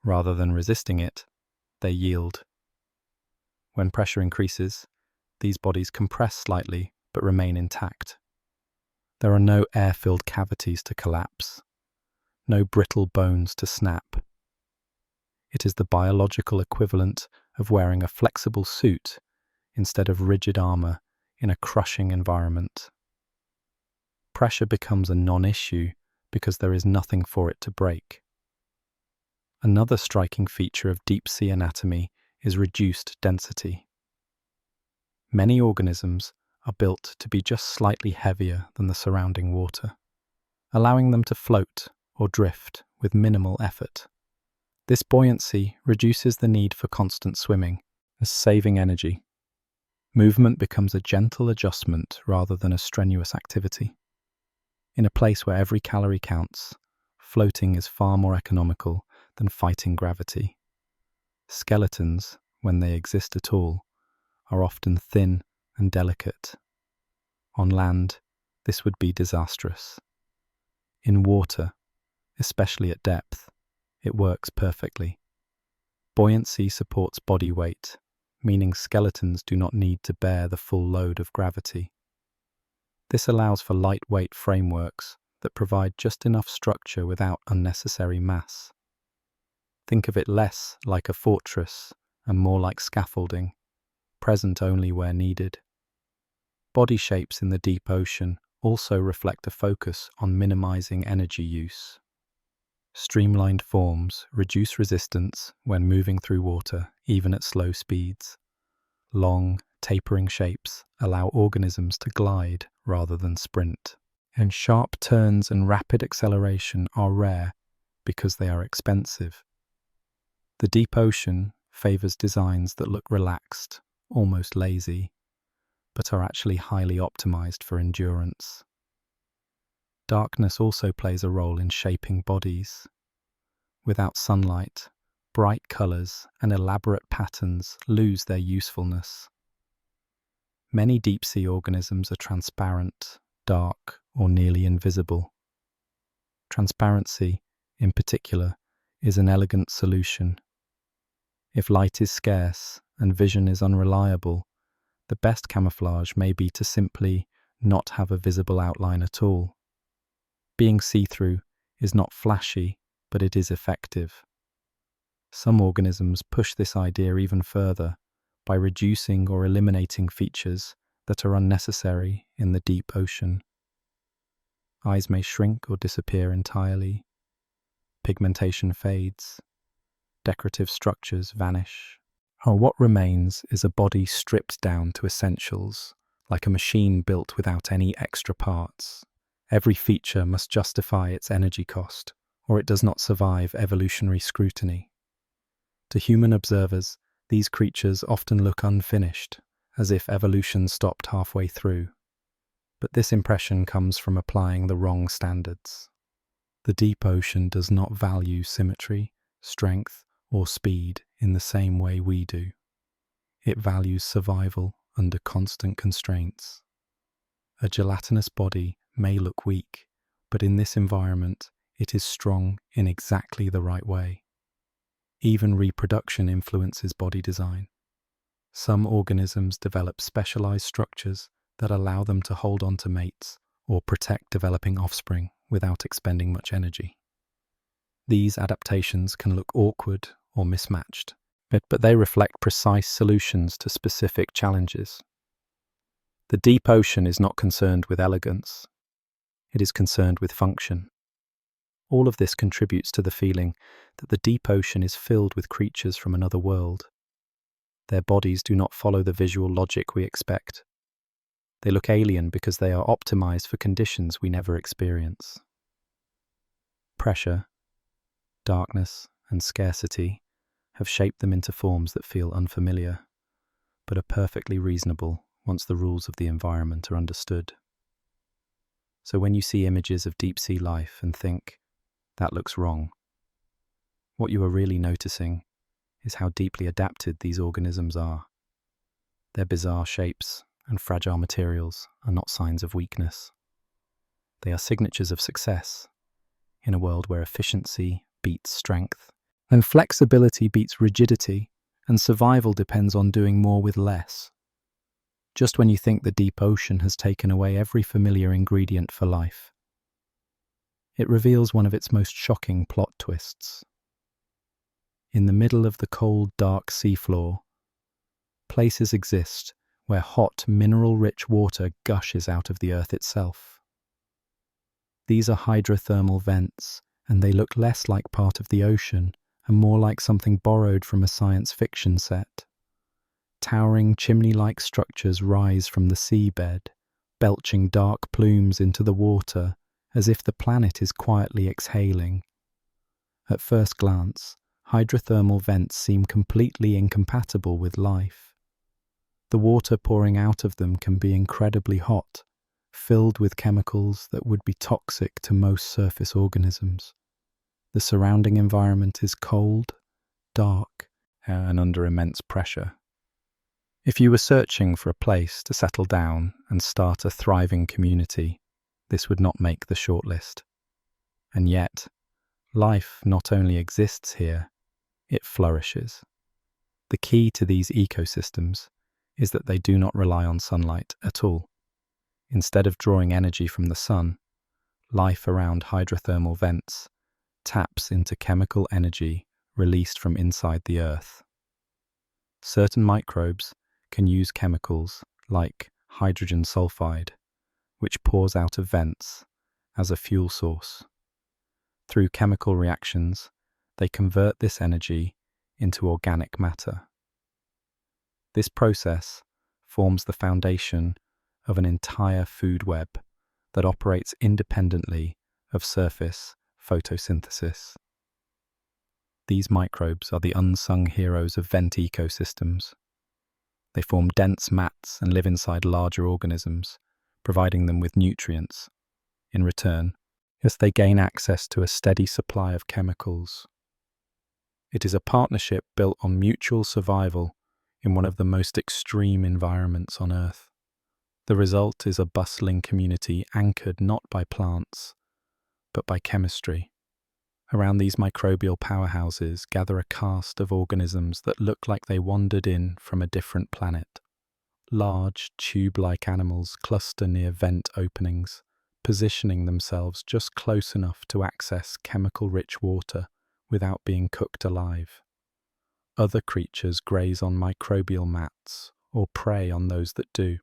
Rather than resisting it, they yield. When pressure increases, these bodies compress slightly but remain intact. There are no air-filled cavities to collapse, no brittle bones to snap. It is the biological equivalent of wearing a flexible suit instead of rigid armor in a crushing environment. Pressure becomes a non-issue because there is nothing for it to break. Another striking feature of deep-sea anatomy is reduced density. Many organisms are built to be just slightly heavier than the surrounding water, allowing them to float or drift with minimal effort. This buoyancy reduces the need for constant swimming, saving energy. Movement becomes a gentle adjustment rather than a strenuous activity. In a place where every calorie counts, floating is far more economical than fighting gravity. Skeletons, when they exist at all, are often thin and delicate. On land, this would be disastrous. In water, especially at depth, it works perfectly. Buoyancy supports body weight, meaning skeletons do not need to bear the full load of gravity. This allows for lightweight frameworks that provide just enough structure without unnecessary mass. Think of it less like a fortress and more like scaffolding, present only where needed. Body shapes in the deep ocean also reflect a focus on minimizing energy use. Streamlined forms reduce resistance when moving through water, even at slow speeds. Long, tapering shapes allow organisms to glide rather than sprint. And sharp turns and rapid acceleration are rare because they are expensive. The deep ocean favors designs that look relaxed, almost lazy, but are actually highly optimized for endurance. Darkness also plays a role in shaping bodies. Without sunlight, bright colors and elaborate patterns lose their usefulness. Many deep-sea organisms are transparent, dark, or nearly invisible. Transparency, in particular, is an elegant solution. If light is scarce and vision is unreliable, the best camouflage may be to simply not have a visible outline at all. Being see-through is not flashy, but it is effective. Some organisms push this idea even further by reducing or eliminating features that are unnecessary in the deep ocean. Eyes may shrink or disappear entirely. Pigmentation fades. Decorative structures vanish. What remains is a body stripped down to essentials, like a machine built without any extra parts. Every feature must justify its energy cost, or it does not survive evolutionary scrutiny. To human observers, these creatures often look unfinished, as if evolution stopped halfway through. But this impression comes from applying the wrong standards. The deep ocean does not value symmetry, strength, or speed in the same way we do. It values survival under constant constraints. A gelatinous body may look weak, but in this environment, it is strong in exactly the right way. Even reproduction influences body design. Some organisms develop specialized structures that allow them to hold on to mates or protect developing offspring without expending much energy. These adaptations can look awkward or mismatched, but they reflect precise solutions to specific challenges. The deep ocean is not concerned with elegance. It is concerned with function. All of this contributes to the feeling that the deep ocean is filled with creatures from another world. Their bodies do not follow the visual logic we expect. They look alien because they are optimized for conditions we never experience. Pressure, darkness, and scarcity have shaped them into forms that feel unfamiliar, but are perfectly reasonable once the rules of the environment are understood. So when you see images of deep-sea life and think, that looks wrong, what you are really noticing is how deeply adapted these organisms are. Their bizarre shapes and fragile materials are not signs of weakness. They are signatures of success in a world where efficiency beats strength, and flexibility beats rigidity, and survival depends on doing more with less. Just when you think the deep ocean has taken away every familiar ingredient for life, it reveals one of its most shocking plot twists. In the middle of the cold, dark seafloor, places exist where hot, mineral-rich water gushes out of the earth itself. These are hydrothermal vents, and they look less like part of the ocean and more like something borrowed from a science fiction set. Towering chimney-like structures rise from the seabed, belching dark plumes into the water as if the planet is quietly exhaling. At first glance, hydrothermal vents seem completely incompatible with life. The water pouring out of them can be incredibly hot, filled with chemicals that would be toxic to most surface organisms. The surrounding environment is cold, dark, and under immense pressure. If you were searching for a place to settle down and start a thriving community, this would not make the shortlist. And yet, life not only exists here, it flourishes. The key to these ecosystems is that they do not rely on sunlight at all. Instead of drawing energy from the sun, life around hydrothermal vents taps into chemical energy released from inside the earth. Certain microbes can use chemicals like hydrogen sulfide, which pours out of vents, as a fuel source. Through chemical reactions, they convert this energy into organic matter. This process forms the foundation of an entire food web that operates independently of surface photosynthesis. These microbes are the unsung heroes of vent ecosystems. They form dense mats and live inside larger organisms, providing them with nutrients. In return, as they gain access to a steady supply of chemicals. It is a partnership built on mutual survival in one of the most extreme environments on Earth. The result is a bustling community anchored not by plants, but by chemistry. Around these microbial powerhouses gather a cast of organisms that look like they wandered in from a different planet. Large, tube-like animals cluster near vent openings, positioning themselves just close enough to access chemical-rich water without being cooked alive. Other creatures graze on microbial mats or prey on those that do.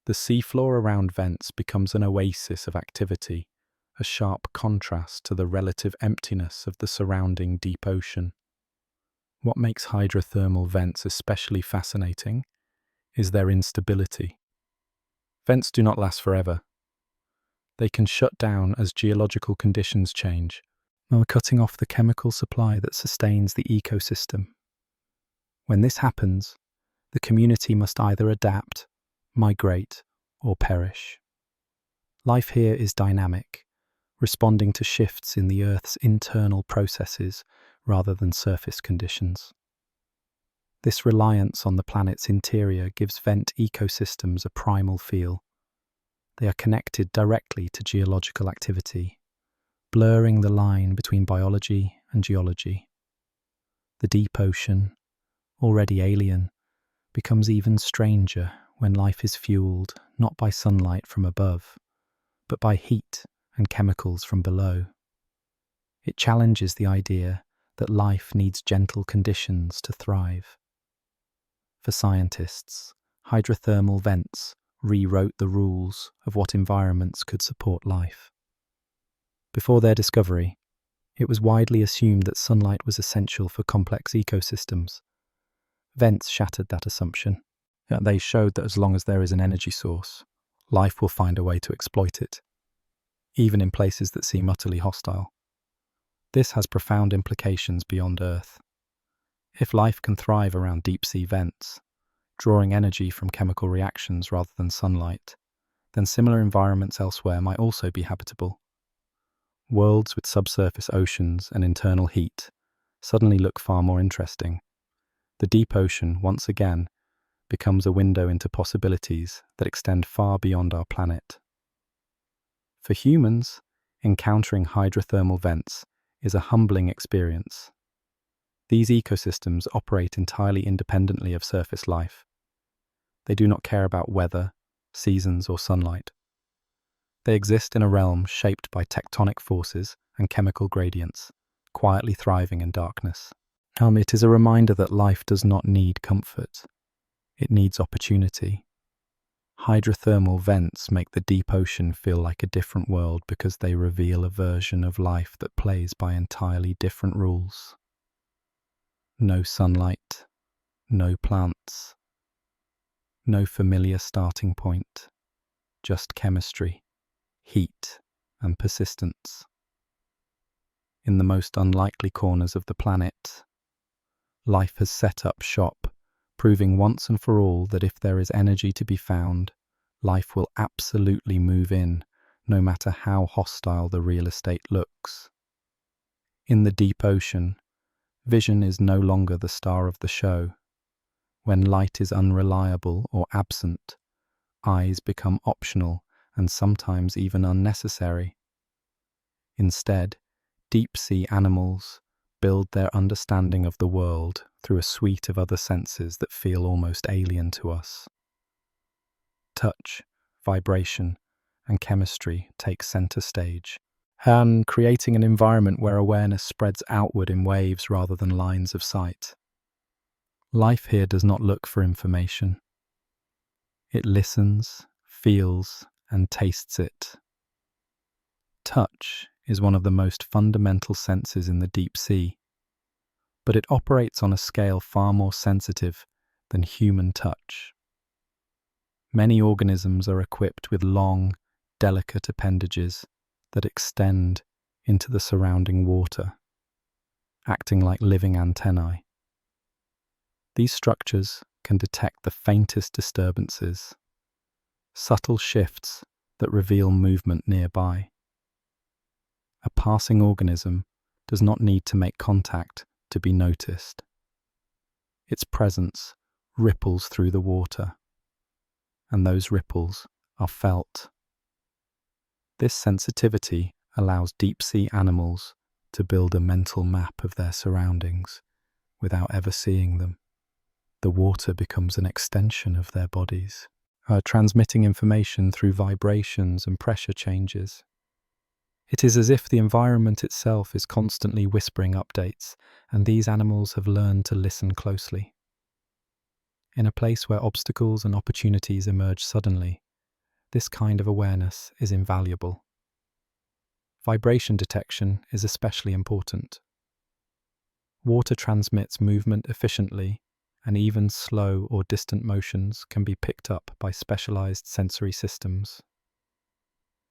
The seafloor around vents becomes an oasis of activity, a sharp contrast to the relative emptiness of the surrounding deep ocean. What makes hydrothermal vents especially fascinating is their instability. Vents do not last forever. They can shut down as geological conditions change, while cutting off the chemical supply that sustains the ecosystem. When this happens, the community must either adapt, migrate, or perish. Life here is dynamic, responding to shifts in the Earth's internal processes rather than surface conditions. This reliance on the planet's interior gives vent ecosystems a primal feel. They are connected directly to geological activity, blurring the line between biology and geology. The deep ocean, already alien, becomes even stranger when life is fueled not by sunlight from above, but by heat and chemicals from below. It challenges the idea that life needs gentle conditions to thrive. For scientists, hydrothermal vents rewrote the rules of what environments could support life. Before their discovery, it was widely assumed that sunlight was essential for complex ecosystems. Vents shattered that assumption. They showed that as long as there is an energy source, life will find a way to exploit it, even in places that seem utterly hostile. This has profound implications beyond Earth. If life can thrive around deep-sea vents, drawing energy from chemical reactions rather than sunlight, then similar environments elsewhere might also be habitable. Worlds with subsurface oceans and internal heat suddenly look far more interesting. The deep ocean, once again, becomes a window into possibilities that extend far beyond our planet. For humans, encountering hydrothermal vents is a humbling experience. These ecosystems operate entirely independently of surface life. They do not care about weather, seasons, or sunlight. They exist in a realm shaped by tectonic forces and chemical gradients, quietly thriving in darkness. It is a reminder that life does not need comfort. It needs opportunity. Hydrothermal vents make the deep ocean feel like a different world because they reveal a version of life that plays by entirely different rules. No sunlight, no plants, no familiar starting point, just chemistry, heat, and persistence. In the most unlikely corners of the planet, life has set up shop, proving once and for all that if there is energy to be found, life will absolutely move in, no matter how hostile the real estate looks. In the deep ocean, Vision is no longer the star of the show. When light is unreliable or absent, eyes become optional and sometimes even unnecessary. Instead, deep-sea animals build their understanding of the world through a suite of other senses that feel almost alien to us. Touch, vibration, and chemistry take center stage, and creating an environment where awareness spreads outward in waves rather than lines of sight. Life here does not look for information. It listens, feels, and tastes it. Touch is one of the most fundamental senses in the deep sea, but it operates on a scale far more sensitive than human touch. Many organisms are equipped with long, delicate appendages that extend into the surrounding water, acting like living antennae. These structures can detect the faintest disturbances, subtle shifts that reveal movement nearby. A passing organism does not need to make contact to be noticed. Its presence ripples through the water, and those ripples are felt. This sensitivity allows deep-sea animals to build a mental map of their surroundings without ever seeing them. The water becomes an extension of their bodies, transmitting information through vibrations and pressure changes. It is as if the environment itself is constantly whispering updates, and these animals have learned to listen closely. In a place where obstacles and opportunities emerge suddenly, this kind of awareness is invaluable. Vibration detection is especially important. Water transmits movement efficiently, and even slow or distant motions can be picked up by specialized sensory systems.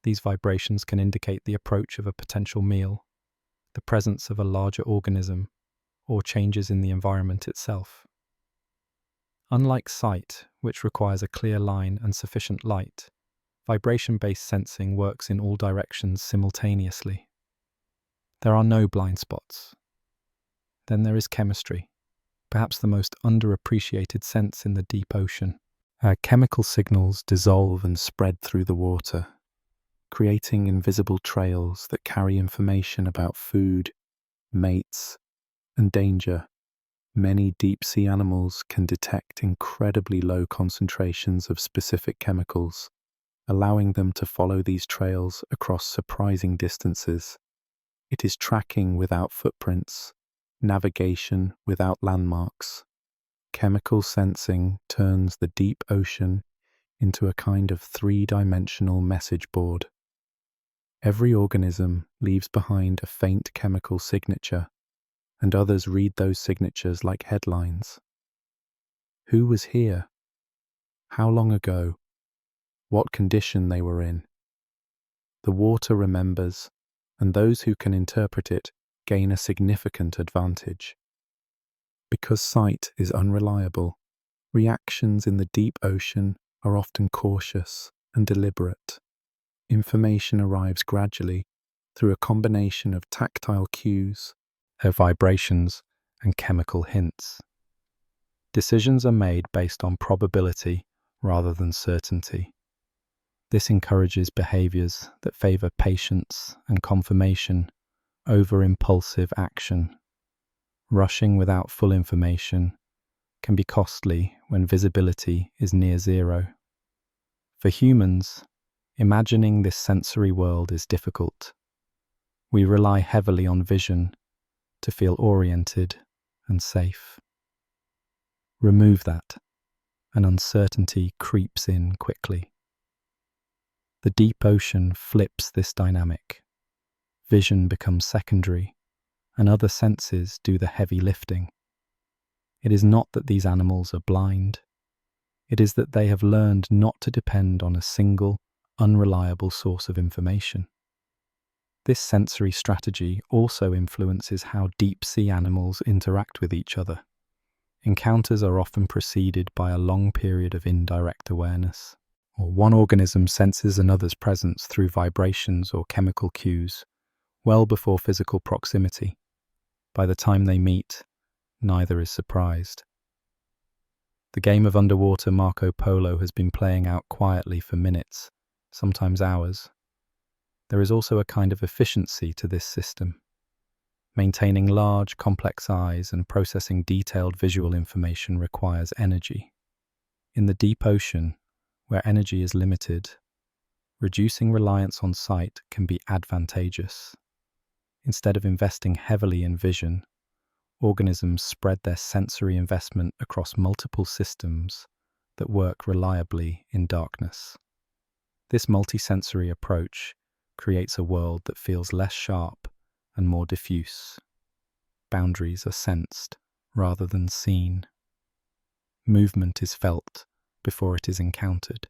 These vibrations can indicate the approach of a potential meal, the presence of a larger organism, or changes in the environment itself. Unlike sight, which requires a clear line and sufficient light, vibration-based sensing works in all directions simultaneously. There are no blind spots. Then there is chemistry, perhaps the most underappreciated sense in the deep ocean. Chemical signals dissolve and spread through the water, creating invisible trails that carry information about food, mates, and danger. Many deep-sea animals can detect incredibly low concentrations of specific chemicals, allowing them to follow these trails across surprising distances. It is tracking without footprints, navigation without landmarks. Chemical sensing turns the deep ocean into a kind of three-dimensional message board. Every organism leaves behind a faint chemical signature, and others read those signatures like headlines. Who was here? How long ago? What condition they were in? The water remembers, and those who can interpret it gain a significant advantage. Because sight is unreliable, reactions in the deep ocean are often cautious and deliberate. Information arrives gradually through a combination of tactile cues, vibrations, and chemical hints. Decisions are made based on probability rather than certainty. This encourages behaviors that favor patience and confirmation over impulsive action. Rushing without full information can be costly when visibility is near zero. For humans, imagining this sensory world is difficult. We rely heavily on vision to feel oriented and safe. Remove that, and uncertainty creeps in quickly. The deep ocean flips this dynamic. Vision becomes secondary, and other senses do the heavy lifting. It is not that these animals are blind. It is that they have learned not to depend on a single, unreliable source of information. This sensory strategy also influences how deep-sea animals interact with each other. Encounters are often preceded by a long period of indirect awareness, or one organism senses another's presence through vibrations or chemical cues, well before physical proximity. By the time they meet, neither is surprised. The game of underwater Marco Polo has been playing out quietly for minutes, sometimes hours. There is also a kind of efficiency to this system. Maintaining large, complex eyes and processing detailed visual information requires energy. In the deep ocean, where energy is limited, reducing reliance on sight can be advantageous. Instead of investing heavily in vision, organisms spread their sensory investment across multiple systems that work reliably in darkness. This multisensory approach creates a world that feels less sharp and more diffuse. Boundaries are sensed rather than seen. Movement is felt before it is encountered.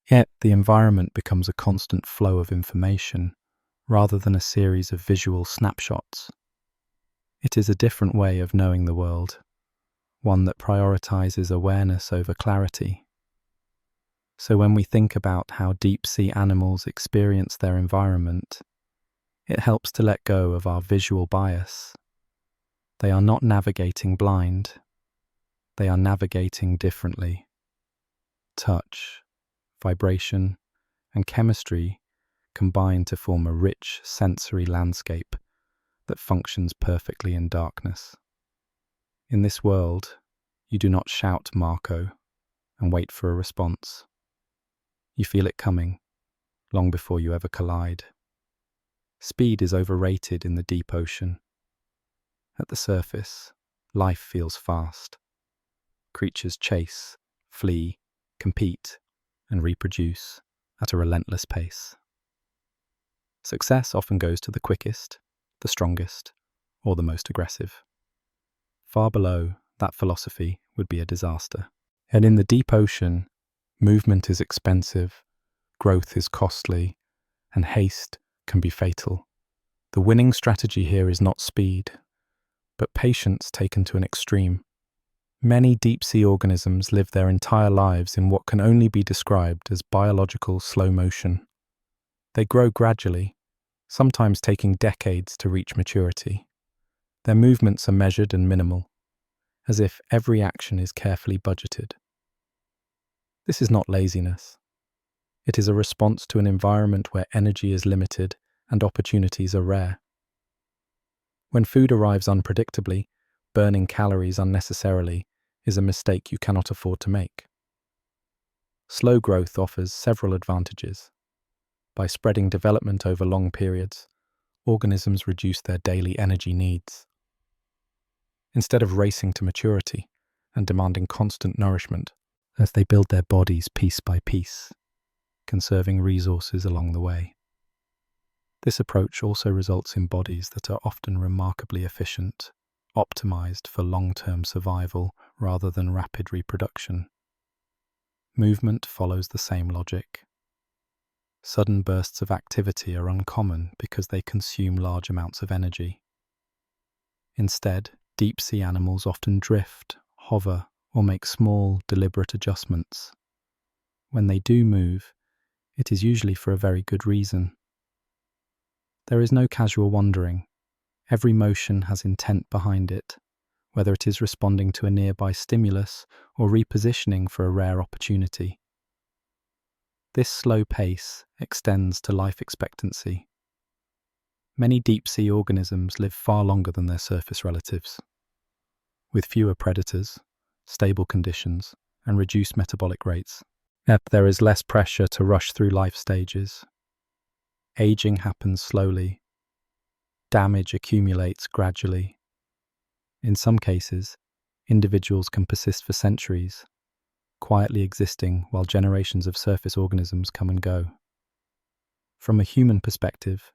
Yet the environment becomes a constant flow of information rather than a series of visual snapshots. It is a different way of knowing the world, one that prioritizes awareness over clarity. So when we think about how deep-sea animals experience their environment, it helps to let go of our visual bias. They are not navigating blind. They are navigating differently. Touch, vibration, and chemistry combine to form a rich sensory landscape that functions perfectly in darkness. In this world, you do not shout Marco and wait for a response. You feel it coming, long before you ever collide. Speed is overrated in the deep ocean. At the surface, life feels fast. Creatures chase, flee, compete, and reproduce at a relentless pace. Success often goes to the quickest, the strongest, or the most aggressive. Far below, that philosophy would be a disaster. And in the deep ocean, movement is expensive, growth is costly, and haste can be fatal. The winning strategy here is not speed, but patience taken to an extreme. Many deep-sea organisms live their entire lives in what can only be described as biological slow motion. They grow gradually, sometimes taking decades to reach maturity. Their movements are measured and minimal, as if every action is carefully budgeted. This is not laziness. It is a response to an environment where energy is limited and opportunities are rare. When food arrives unpredictably, burning calories unnecessarily is a mistake you cannot afford to make. Slow growth offers several advantages. By spreading development over long periods, organisms reduce their daily energy needs. Instead of racing to maturity and demanding constant nourishment, as they build their bodies piece by piece, conserving resources along the way. This approach also results in bodies that are often remarkably efficient, optimized for long-term survival rather than rapid reproduction. Movement follows the same logic. Sudden bursts of activity are uncommon because they consume large amounts of energy. Instead, deep-sea animals often drift, hover, or make small, deliberate adjustments. When they do move, it is usually for a very good reason. There is no casual wandering. Every motion has intent behind it, whether it is responding to a nearby stimulus or repositioning for a rare opportunity. This slow pace extends to life expectancy. Many deep-sea organisms live far longer than their surface relatives. With fewer predators, stable conditions, and reduced metabolic rates, there is less pressure to rush through life stages. Aging happens slowly. Damage accumulates gradually. In some cases, individuals can persist for centuries, quietly existing while generations of surface organisms come and go. From a human perspective,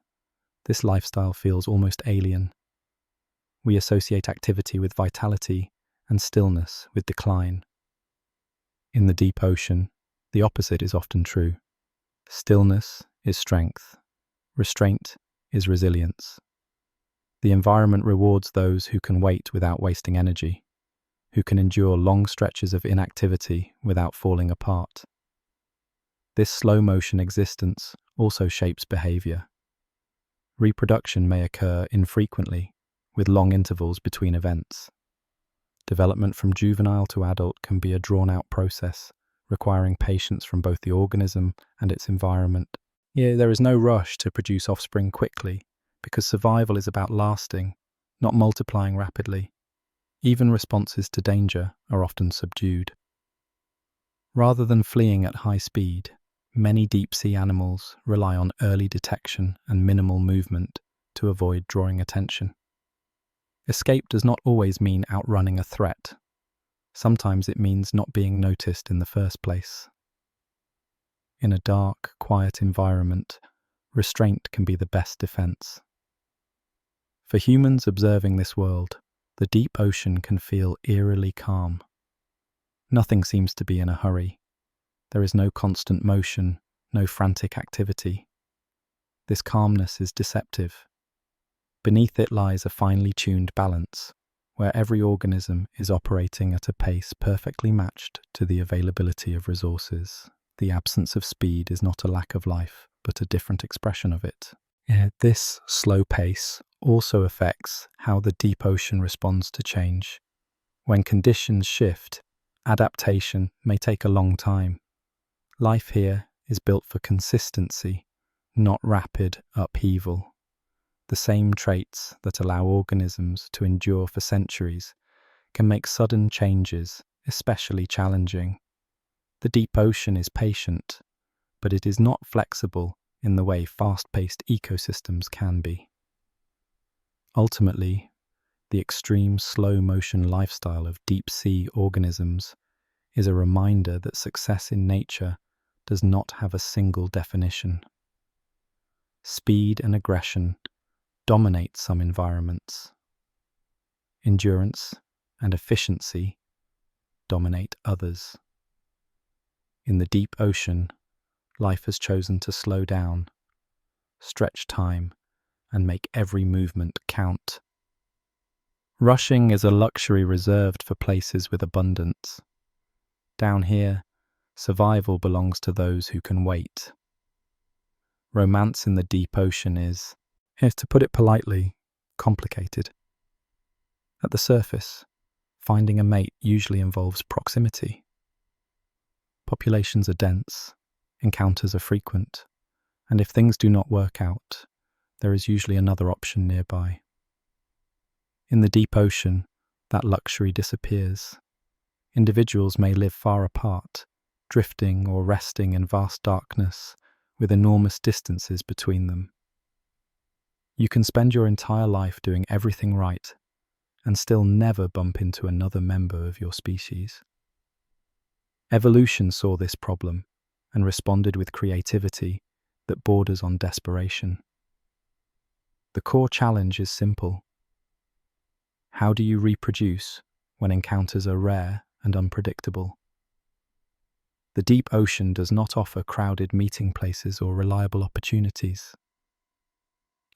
this lifestyle feels almost alien. We associate activity with vitality and stillness with decline. In the deep ocean, the opposite is often true. Stillness is strength. Restraint is resilience. The environment rewards those who can wait without wasting energy, who can endure long stretches of inactivity without falling apart. This slow-motion existence also shapes behavior. Reproduction may occur infrequently, with long intervals between events. Development from juvenile to adult can be a drawn-out process, requiring patience from both the organism and its environment. Here, there is no rush to produce offspring quickly, because survival is about lasting, not multiplying rapidly. Even responses to danger are often subdued. Rather than fleeing at high speed, many deep-sea animals rely on early detection and minimal movement to avoid drawing attention. Escape does not always mean outrunning a threat. Sometimes it means not being noticed in the first place. In a dark, quiet environment, restraint can be the best defense. For humans observing this world, the deep ocean can feel eerily calm. Nothing seems to be in a hurry. There is no constant motion, no frantic activity. This calmness is deceptive. Beneath it lies a finely tuned balance, where every organism is operating at a pace perfectly matched to the availability of resources. The absence of speed is not a lack of life, but a different expression of it. This slow pace also affects how the deep ocean responds to change. When conditions shift, adaptation may take a long time. Life here is built for consistency, not rapid upheaval. The same traits that allow organisms to endure for centuries can make sudden changes especially challenging. The deep ocean is patient, but it is not flexible in the way fast-paced ecosystems can be. Ultimately, the extreme slow-motion lifestyle of deep-sea organisms is a reminder that success in nature does not have a single definition. Speed and aggression dominate some environments. Endurance and efficiency dominate others. In the deep ocean, life has chosen to slow down, stretch time, and make every movement count. Rushing is a luxury reserved for places with abundance. Down here, survival belongs to those who can wait. Romance in the deep ocean is, to put it politely, complicated. At the surface, finding a mate usually involves proximity. Populations are dense, encounters are frequent, and if things do not work out, there is usually another option nearby. In the deep ocean, that luxury disappears. Individuals may live far apart, drifting or resting in vast darkness, with enormous distances between them. You can spend your entire life doing everything right, and still never bump into another member of your species. Evolution saw this problem and responded with creativity that borders on desperation. The core challenge is simple. How do you reproduce when encounters are rare and unpredictable? The deep ocean does not offer crowded meeting places or reliable opportunities.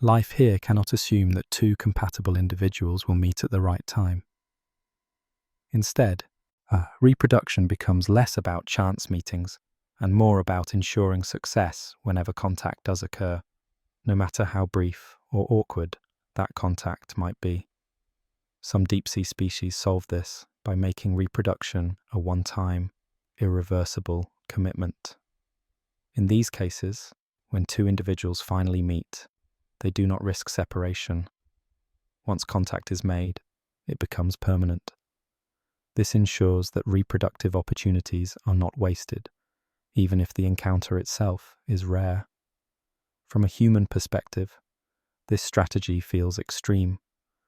Life here cannot assume that two compatible individuals will meet at the right time. Instead, reproduction becomes less about chance meetings and more about ensuring success whenever contact does occur, no matter how brief or awkward that contact might be. Some deep-sea species solve this by making reproduction a one-time, irreversible commitment. In these cases, when two individuals finally meet, they do not risk separation. Once contact is made, it becomes permanent. This ensures that reproductive opportunities are not wasted, even if the encounter itself is rare. From a human perspective, this strategy feels extreme,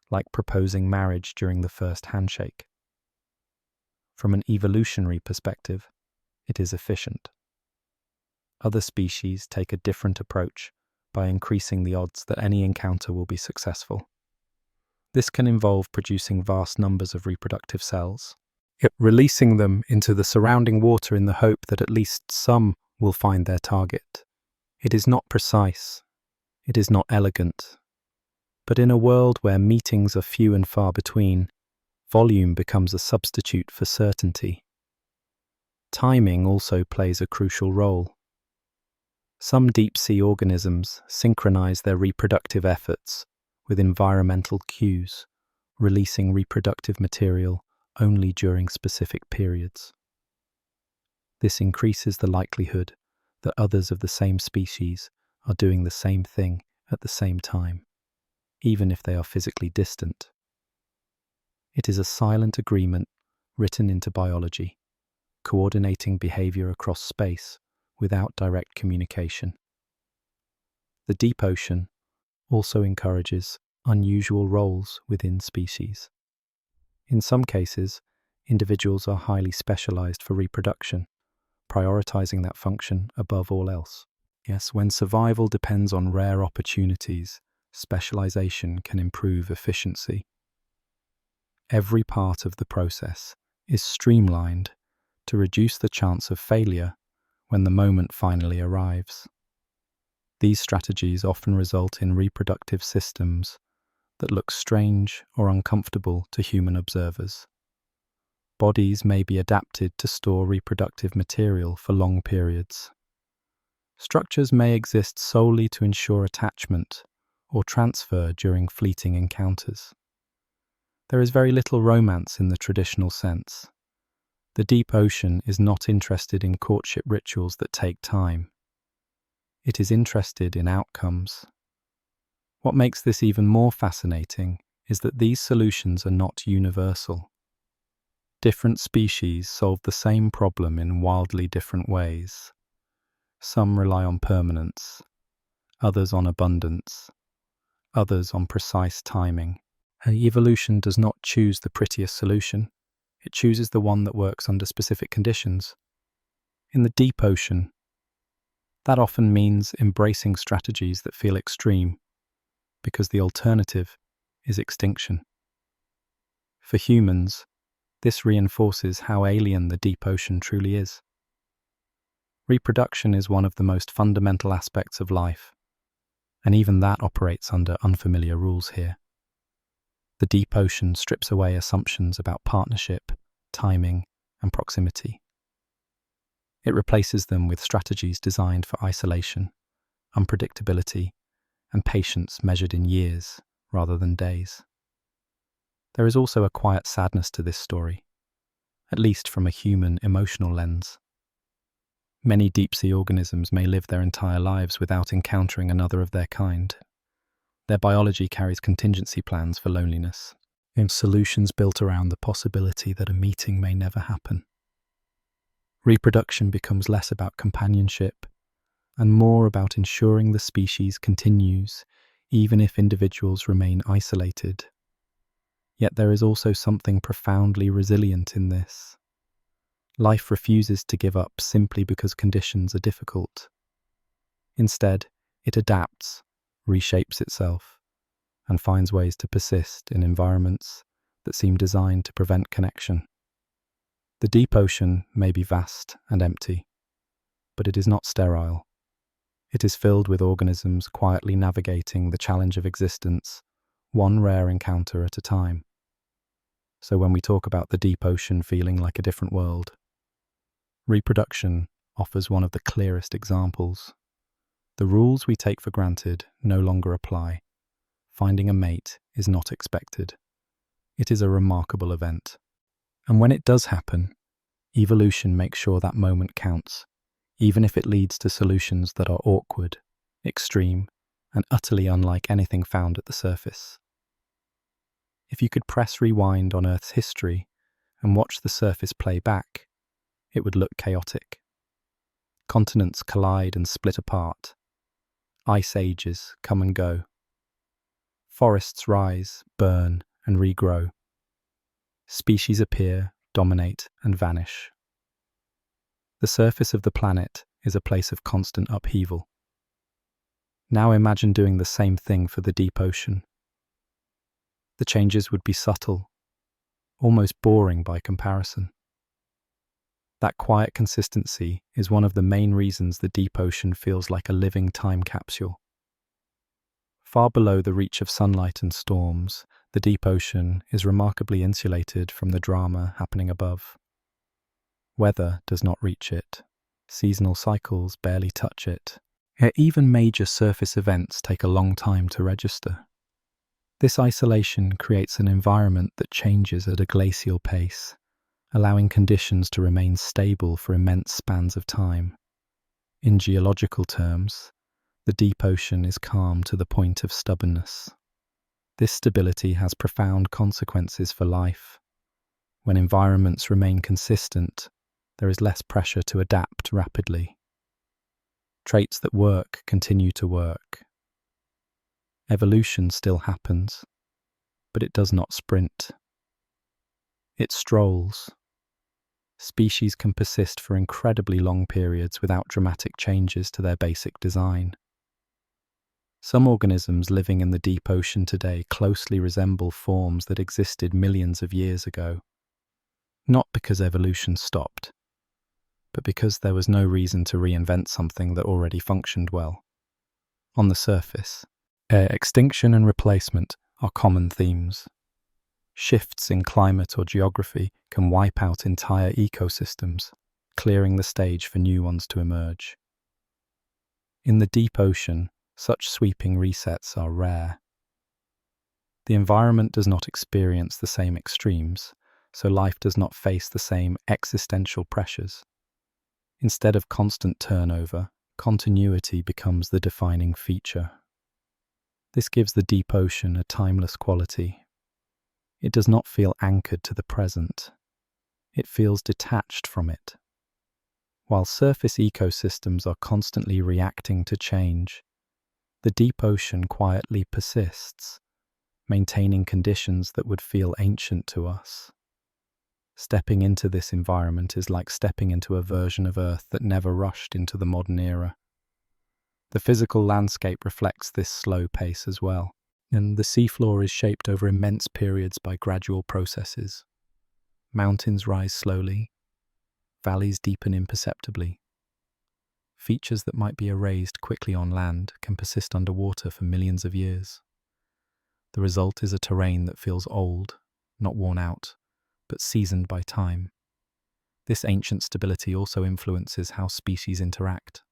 like proposing marriage during the first handshake. From an evolutionary perspective, it is efficient. Other species take a different approach by increasing the odds that any encounter will be successful. This can involve producing vast numbers of reproductive cells, releasing them into the surrounding water in the hope that at least some will find their target. It is not precise, it is not elegant, but in a world where meetings are few and far between, volume becomes a substitute for certainty. Timing also plays a crucial role. Some deep-sea organisms synchronize their reproductive efforts with environmental cues, releasing reproductive material only during specific periods. This increases the likelihood that others of the same species are doing the same thing at the same time, even if they are physically distant. It is a silent agreement written into biology, coordinating behavior across space without direct communication. The deep ocean also encourages unusual roles within species. In some cases, individuals are highly specialized for reproduction, prioritizing that function above all else. Yes, when survival depends on rare opportunities, specialization can improve efficiency. Every part of the process is streamlined to reduce the chance of failure when the moment finally arrives. These strategies often result in reproductive systems that look strange or uncomfortable to human observers. Bodies may be adapted to store reproductive material for long periods. Structures may exist solely to ensure attachment or transfer during fleeting encounters. There is very little romance in the traditional sense. The deep ocean is not interested in courtship rituals that take time. It is interested in outcomes. What makes this even more fascinating is that these solutions are not universal. Different species solve the same problem in wildly different ways. Some rely on permanence, others on abundance, others on precise timing. Evolution does not choose the prettiest solution. It chooses the one that works under specific conditions. In the deep ocean, that often means embracing strategies that feel extreme, because the alternative is extinction. For humans, this reinforces how alien the deep ocean truly is. Reproduction is one of the most fundamental aspects of life, and even that operates under unfamiliar rules here. The deep ocean strips away assumptions about partnership, timing, and proximity. It replaces them with strategies designed for isolation, unpredictability, and patience measured in years rather than days. There is also a quiet sadness to this story, at least from a human emotional lens. Many deep-sea organisms may live their entire lives without encountering another of their kind. Their biology carries contingency plans for loneliness, and solutions built around the possibility that a meeting may never happen. Reproduction becomes less about companionship and more about ensuring the species continues, even if individuals remain isolated. Yet there is also something profoundly resilient in this. Life refuses to give up simply because conditions are difficult. Instead, it adapts, reshapes itself, and finds ways to persist in environments that seem designed to prevent connection. The deep ocean may be vast and empty, but it is not sterile. It is filled with organisms quietly navigating the challenge of existence, one rare encounter at a time. So when we talk about the deep ocean feeling like a different world, reproduction offers one of the clearest examples. The rules we take for granted no longer apply. Finding a mate is not expected. It is a remarkable event. And when it does happen, evolution makes sure that moment counts, even if it leads to solutions that are awkward, extreme, and utterly unlike anything found at the surface. If you could press rewind on Earth's history and watch the surface play back, it would look chaotic. Continents collide and split apart. Ice ages come and go. Forests rise, burn, and regrow. Species appear, dominate, and vanish. The surface of the planet is a place of constant upheaval. Now imagine doing the same thing for the deep ocean. The changes would be subtle, almost boring by comparison. That quiet consistency is one of the main reasons the deep ocean feels like a living time capsule. Far below the reach of sunlight and storms, the deep ocean is remarkably insulated from the drama happening above. Weather does not reach it. Seasonal cycles barely touch it. Yet even major surface events take a long time to register. This isolation creates an environment that changes at a glacial pace, allowing conditions to remain stable for immense spans of time. In geological terms, the deep ocean is calm to the point of stubbornness. This stability has profound consequences for life. When environments remain consistent, there is less pressure to adapt rapidly. Traits that work continue to work. Evolution still happens, but it does not sprint. It strolls. Species can persist for incredibly long periods without dramatic changes to their basic design. Some organisms living in the deep ocean today closely resemble forms that existed millions of years ago, not because evolution stopped, but because there was no reason to reinvent something that already functioned well. On the surface, extinction and replacement are common themes. Shifts in climate or geography can wipe out entire ecosystems, clearing the stage for new ones to emerge. In the deep ocean, such sweeping resets are rare. The environment does not experience the same extremes, so life does not face the same existential pressures. Instead of constant turnover, continuity becomes the defining feature. This gives the deep ocean a timeless quality. It does not feel anchored to the present. It feels detached from it. While surface ecosystems are constantly reacting to change, the deep ocean quietly persists, maintaining conditions that would feel ancient to us. Stepping into this environment is like stepping into a version of Earth that never rushed into the modern era. The physical landscape reflects this slow pace as well, and the seafloor is shaped over immense periods by gradual processes. Mountains rise slowly, valleys deepen imperceptibly. Features that might be erased quickly on land can persist underwater for millions of years. The result is a terrain that feels old, not worn out, but seasoned by time. This ancient stability also influences how species interact.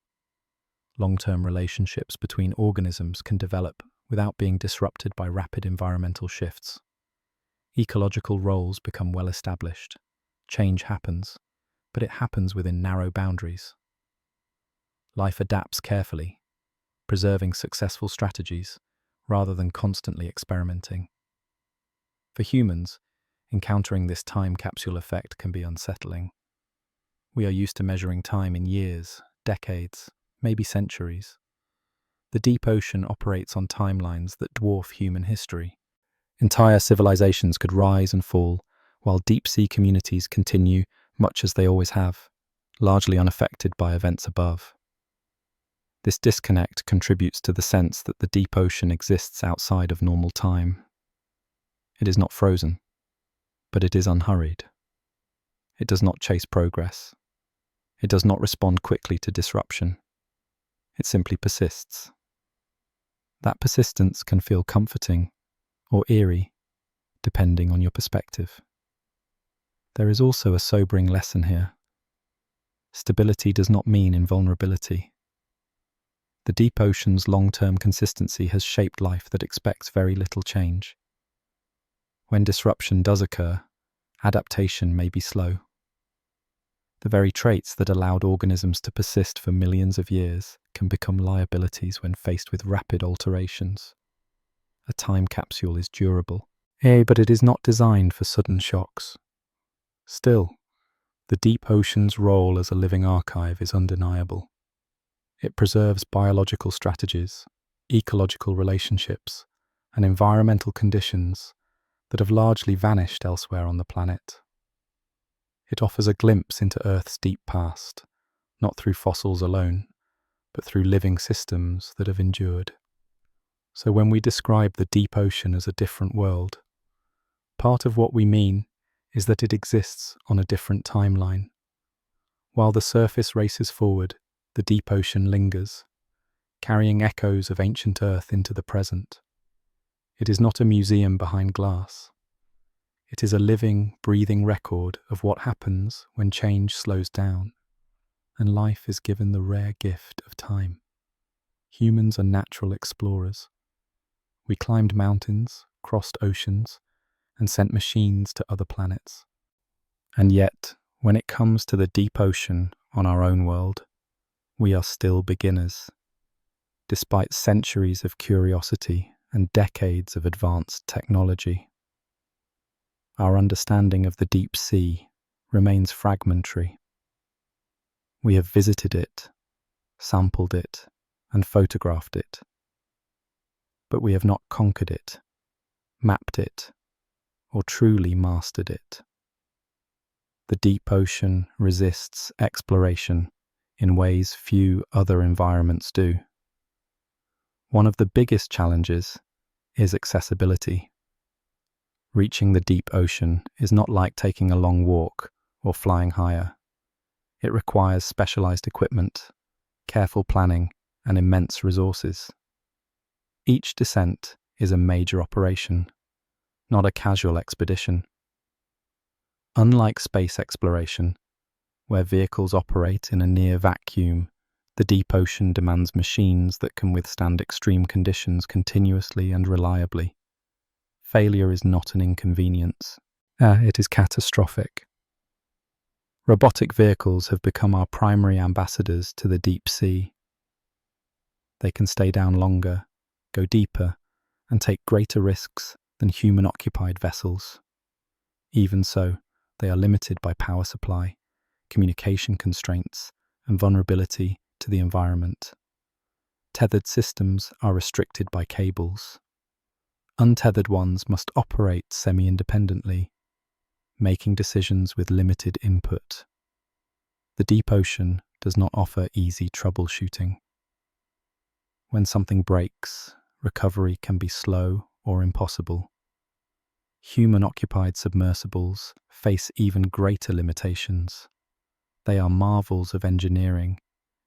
Long-term relationships between organisms can develop without being disrupted by rapid environmental shifts. Ecological roles become well established. Change happens, but it happens within narrow boundaries. Life adapts carefully, preserving successful strategies rather than constantly experimenting. For humans, encountering this time capsule effect can be unsettling. We are used to measuring time in years, decades, maybe centuries. The deep ocean operates on timelines that dwarf human history. Entire civilizations could rise and fall, while deep-sea communities continue much as they always have, largely unaffected by events above. This disconnect contributes to the sense that the deep ocean exists outside of normal time. It is not frozen, but it is unhurried. It does not chase progress. It does not respond quickly to disruption. It simply persists. That persistence can feel comforting or eerie, depending on your perspective. There is also a sobering lesson here. Stability does not mean invulnerability. The deep ocean's long-term consistency has shaped life that expects very little change. When disruption does occur, adaptation may be slow. The very traits that allowed organisms to persist for millions of years can become liabilities when faced with rapid alterations. A time capsule is durable, but it is not designed for sudden shocks. Still, the deep ocean's role as a living archive is undeniable. It preserves biological strategies, ecological relationships, and environmental conditions that have largely vanished elsewhere on the planet. It offers a glimpse into Earth's deep past, not through fossils alone, but through living systems that have endured. So when we describe the deep ocean as a different world, part of what we mean is that it exists on a different timeline. While the surface races forward, the deep ocean lingers, carrying echoes of ancient Earth into the present. It is not a museum behind glass. It is a living, breathing record of what happens when change slows down, and life is given the rare gift of time. Humans are natural explorers. We climbed mountains, crossed oceans and sent machines to other planets. And yet, when it comes to the deep ocean on our own world, we are still beginners. Despite centuries of curiosity and decades of advanced technology, our understanding of the deep sea remains fragmentary. We have visited it, sampled it, and photographed it, but we have not conquered it, mapped it, or truly mastered it. The deep ocean resists exploration in ways few other environments do. One of the biggest challenges is accessibility. Reaching the deep ocean is not like taking a long walk or flying higher. It requires specialized equipment, careful planning, and immense resources. Each descent is a major operation, not a casual expedition. Unlike space exploration, where vehicles operate in a near vacuum, the deep ocean demands machines that can withstand extreme conditions continuously and reliably. Failure is not an inconvenience. It is catastrophic. Robotic vehicles have become our primary ambassadors to the deep sea. They can stay down longer, go deeper, and take greater risks than human-occupied vessels. Even so, they are limited by power supply, communication constraints, and vulnerability to the environment. Tethered systems are restricted by cables. Untethered ones must operate semi-independently, making decisions with limited input. The deep ocean does not offer easy troubleshooting. When something breaks, recovery can be slow or impossible. Human-occupied submersibles face even greater limitations. They are marvels of engineering,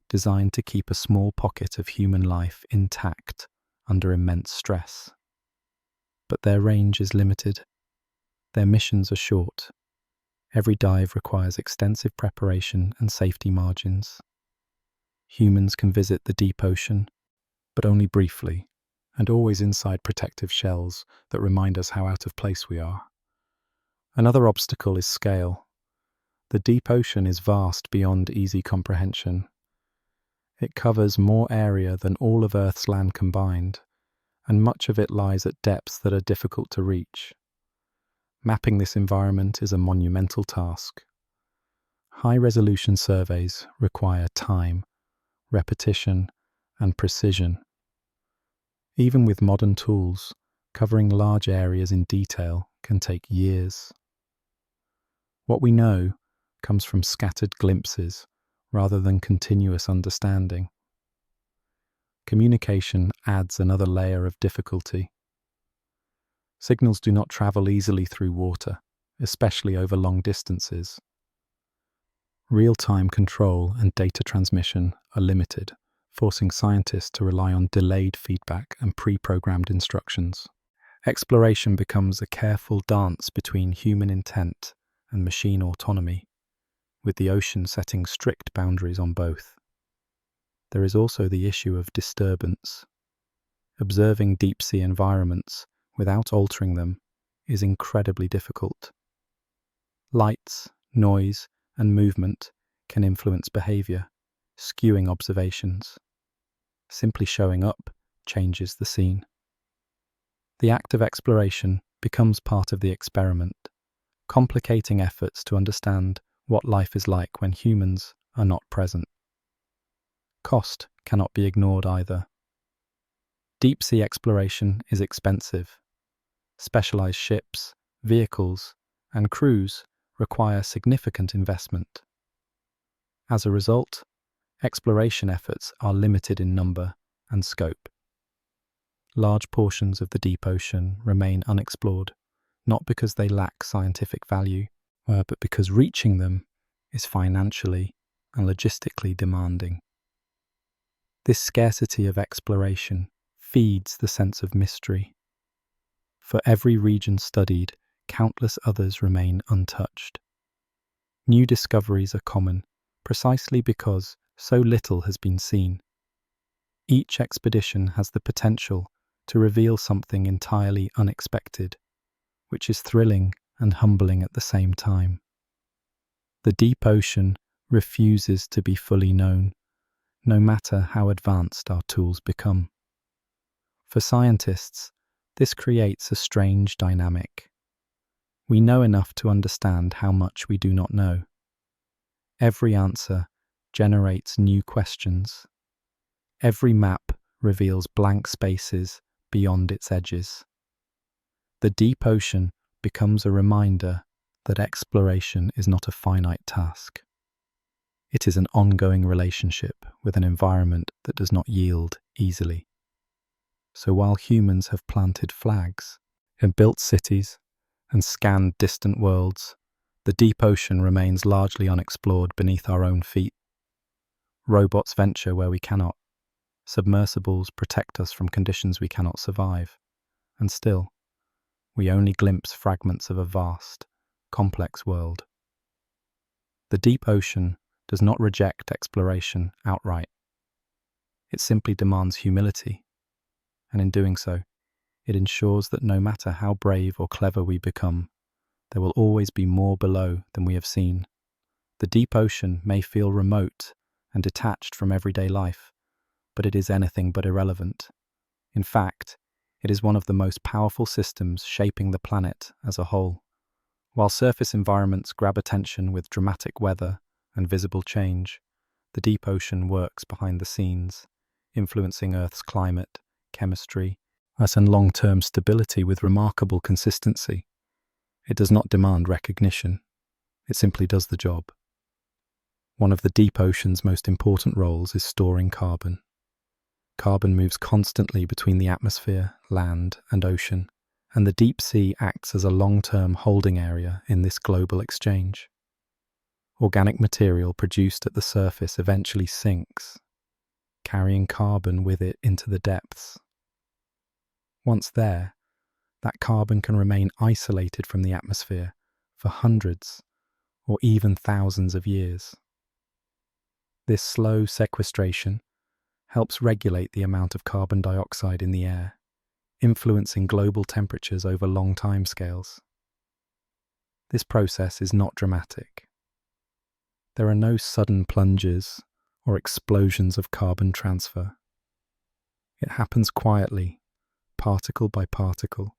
designed to keep a small pocket of human life intact under immense stress. But their range is limited. Their missions are short. Every dive requires extensive preparation and safety margins. Humans can visit the deep ocean, but only briefly, and always inside protective shells that remind us how out of place we are. Another obstacle is scale. The deep ocean is vast beyond easy comprehension. It covers more area than all of Earth's land combined, and much of it lies at depths that are difficult to reach. Mapping this environment is a monumental task. High-resolution surveys require time, repetition, and precision. Even with modern tools, covering large areas in detail can take years. What we know comes from scattered glimpses rather than continuous understanding. Communication adds another layer of difficulty. Signals do not travel easily through water, especially over long distances. Real-time control and data transmission are limited, forcing scientists to rely on delayed feedback and pre-programmed instructions. Exploration becomes a careful dance between human intent and machine autonomy, with the ocean setting strict boundaries on both. There is also the issue of disturbance. Observing deep-sea environments without altering them is incredibly difficult. Lights, noise, and movement can influence behavior, skewing observations. Simply showing up changes the scene. The act of exploration becomes part of the experiment, complicating efforts to understand what life is like when humans are not present. Cost cannot be ignored either. Deep-sea exploration is expensive. Specialized ships, vehicles, and crews require significant investment. As a result, exploration efforts are limited in number and scope. Large portions of the deep ocean remain unexplored, not because they lack scientific value, but because reaching them is financially and logistically demanding. This scarcity of exploration feeds the sense of mystery. For every region studied, countless others remain untouched. New discoveries are common, precisely because so little has been seen. Each expedition has the potential to reveal something entirely unexpected, which is thrilling and humbling at the same time. The deep ocean refuses to be fully known, no matter how advanced our tools become. For scientists, this creates a strange dynamic. We know enough to understand how much we do not know. Every answer generates new questions. Every map reveals blank spaces beyond its edges. The deep ocean becomes a reminder that exploration is not a finite task. It is an ongoing relationship with an environment that does not yield easily. So while humans have planted flags and built cities and scanned distant worlds, the deep ocean remains largely unexplored beneath our own feet. Robots venture where we cannot. Submersibles protect us from conditions we cannot survive. And still, we only glimpse fragments of a vast, complex world. The deep ocean does not reject exploration outright. It simply demands humility, and in doing so, it ensures that no matter how brave or clever we become, there will always be more below than we have seen. The deep ocean may feel remote and detached from everyday life, but it is anything but irrelevant. In fact, it is one of the most powerful systems shaping the planet as a whole. While surface environments grab attention with dramatic weather and visible change, the deep ocean works behind the scenes, influencing Earth's climate, chemistry, and long-term stability with remarkable consistency. It does not demand recognition. It simply does the job. One of the deep ocean's most important roles is storing carbon. Carbon moves constantly between the atmosphere, land, and ocean, and the deep sea acts as a long-term holding area in this global exchange. Organic material produced at the surface eventually sinks, carrying carbon with it into the depths. Once there, that carbon can remain isolated from the atmosphere for hundreds or even thousands of years. This slow sequestration helps regulate the amount of carbon dioxide in the air, influencing global temperatures over long timescales. This process is not dramatic. There are no sudden plunges or explosions of carbon transfer. It happens quietly, particle by particle,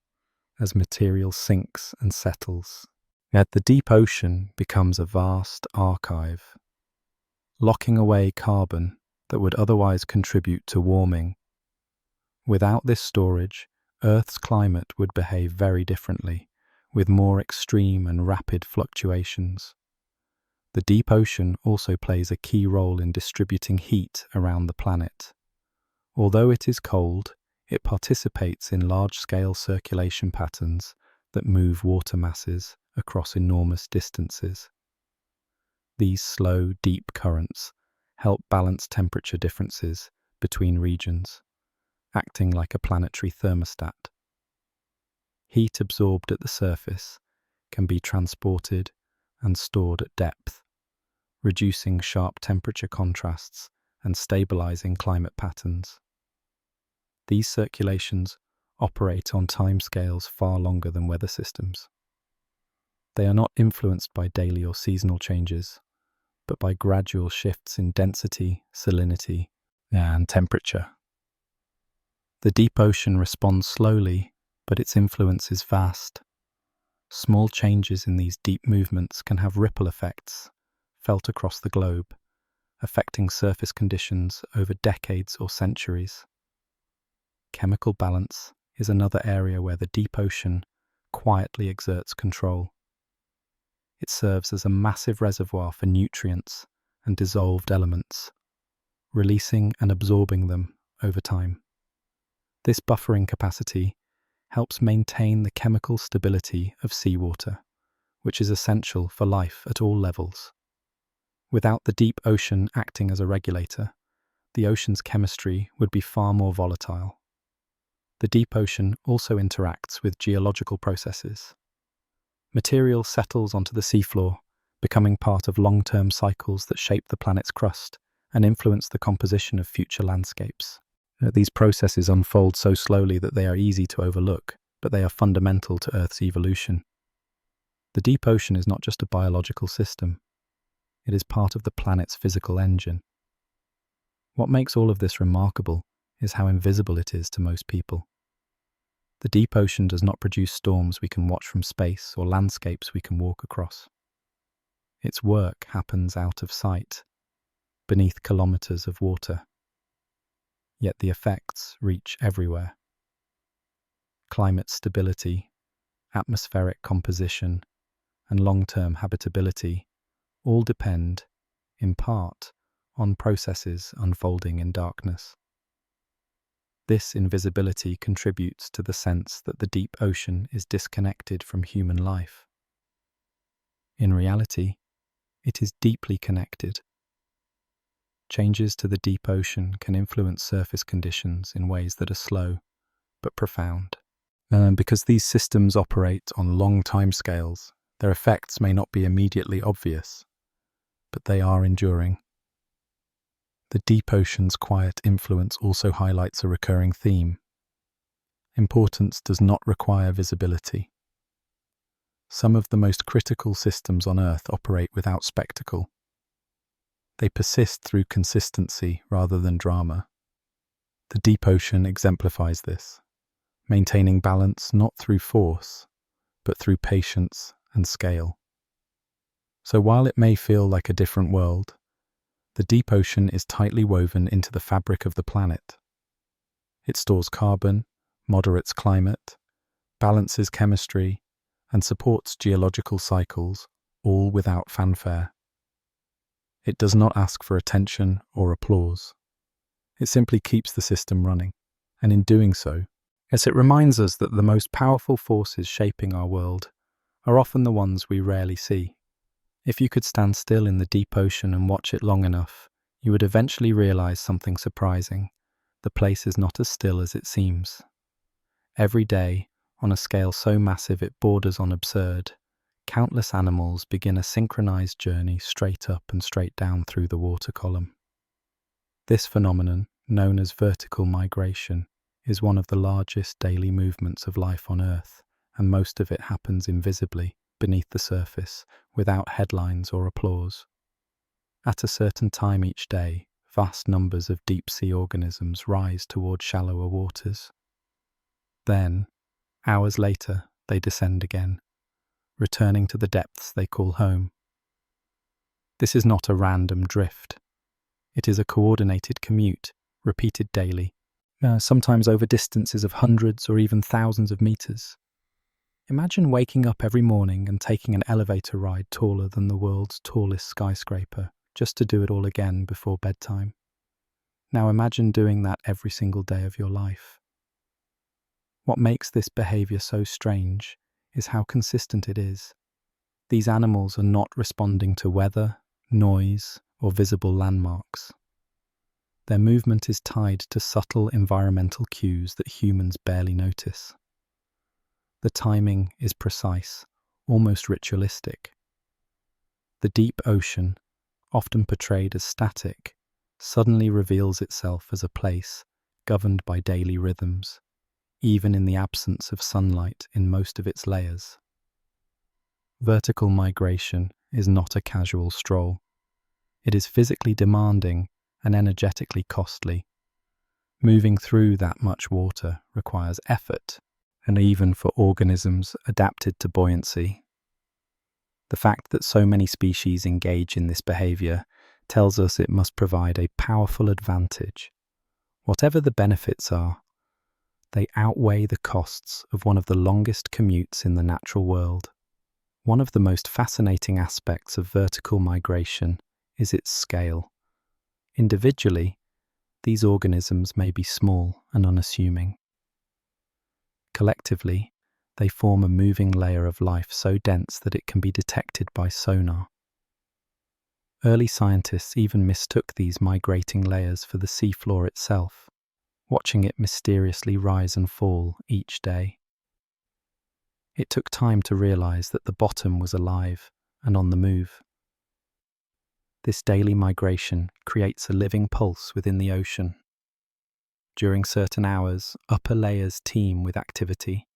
as material sinks and settles. Yet the deep ocean becomes a vast archive, locking away carbon that would otherwise contribute to warming. Without this storage, Earth's climate would behave very differently, with more extreme and rapid fluctuations. The deep ocean also plays a key role in distributing heat around the planet. Although it is cold, it participates in large-scale circulation patterns that move water masses across enormous distances. These slow, deep currents help balance temperature differences between regions, acting like a planetary thermostat. Heat absorbed at the surface can be transported and stored at depth, reducing sharp temperature contrasts and stabilizing climate patterns. These circulations operate on timescales far longer than weather systems. They are not influenced by daily or seasonal changes, but by gradual shifts in density, salinity, and temperature. The deep ocean responds slowly, but its influence is vast. Small changes in these deep movements can have ripple effects felt across the globe, affecting surface conditions over decades or centuries. Chemical balance is another area where the deep ocean quietly exerts control. It serves as a massive reservoir for nutrients and dissolved elements, releasing and absorbing them over time. This buffering capacity helps maintain the chemical stability of seawater, which is essential for life at all levels. Without the deep ocean acting as a regulator, the ocean's chemistry would be far more volatile. The deep ocean also interacts with geological processes. Material settles onto the seafloor, becoming part of long-term cycles that shape the planet's crust and influence the composition of future landscapes. These processes unfold so slowly that they are easy to overlook, but they are fundamental to Earth's evolution. The deep ocean is not just a biological system. It is part of the planet's physical engine. What makes all of this remarkable is how invisible it is to most people. The deep ocean does not produce storms we can watch from space or landscapes we can walk across. Its work happens out of sight, beneath kilometers of water. Yet the effects reach everywhere. Climate stability, atmospheric composition, and long-term habitability all depend, in part, on processes unfolding in darkness. This invisibility contributes to the sense that the deep ocean is disconnected from human life. In reality, it is deeply connected. Changes to the deep ocean can influence surface conditions in ways that are slow but profound. Because these systems operate on long timescales, their effects may not be immediately obvious, but they are enduring. The deep ocean's quiet influence also highlights a recurring theme. Importance does not require visibility. Some of the most critical systems on Earth operate without spectacle. They persist through consistency rather than drama. The deep ocean exemplifies this, maintaining balance not through force, but through patience and scale. So while it may feel like a different world, the deep ocean is tightly woven into the fabric of the planet. It stores carbon, moderates climate, balances chemistry, and supports geological cycles, all without fanfare. It does not ask for attention or applause. It simply keeps the system running, and in doing so, it reminds us that the most powerful forces shaping our world are often the ones we rarely see. If you could stand still in the deep ocean and watch it long enough, you would eventually realize something surprising. The place is not as still as it seems. Every day, on a scale so massive it borders on absurd, countless animals begin a synchronized journey straight up and straight down through the water column. This phenomenon, known as vertical migration, is one of the largest daily movements of life on Earth, and most of it happens invisibly, beneath the surface, without headlines or applause. At a certain time each day, vast numbers of deep-sea organisms rise toward shallower waters. Then, hours later, they descend again, returning to the depths they call home. This is not a random drift. It is a coordinated commute, repeated daily, sometimes over distances of hundreds or even thousands of meters. Imagine waking up every morning and taking an elevator ride taller than the world's tallest skyscraper, just to do it all again before bedtime. Now imagine doing that every single day of your life. What makes this behavior so strange is how consistent it is. These animals are not responding to weather, noise, or visible landmarks. Their movement is tied to subtle environmental cues that humans barely notice. The timing is precise, almost ritualistic. The deep ocean, often portrayed as static, suddenly reveals itself as a place governed by daily rhythms, even in the absence of sunlight in most of its layers. Vertical migration is not a casual stroll. It is physically demanding and energetically costly. Moving through that much water requires effort, and even for organisms adapted to buoyancy. The fact that so many species engage in this behavior tells us it must provide a powerful advantage. Whatever the benefits are, they outweigh the costs of one of the longest commutes in the natural world. One of the most fascinating aspects of vertical migration is its scale. Individually, these organisms may be small and unassuming. Collectively, they form a moving layer of life so dense that it can be detected by sonar. Early scientists even mistook these migrating layers for the seafloor itself, watching it mysteriously rise and fall each day. It took time to realize that the bottom was alive and on the move. This daily migration creates a living pulse within the ocean. During certain hours, upper layers teem with activity.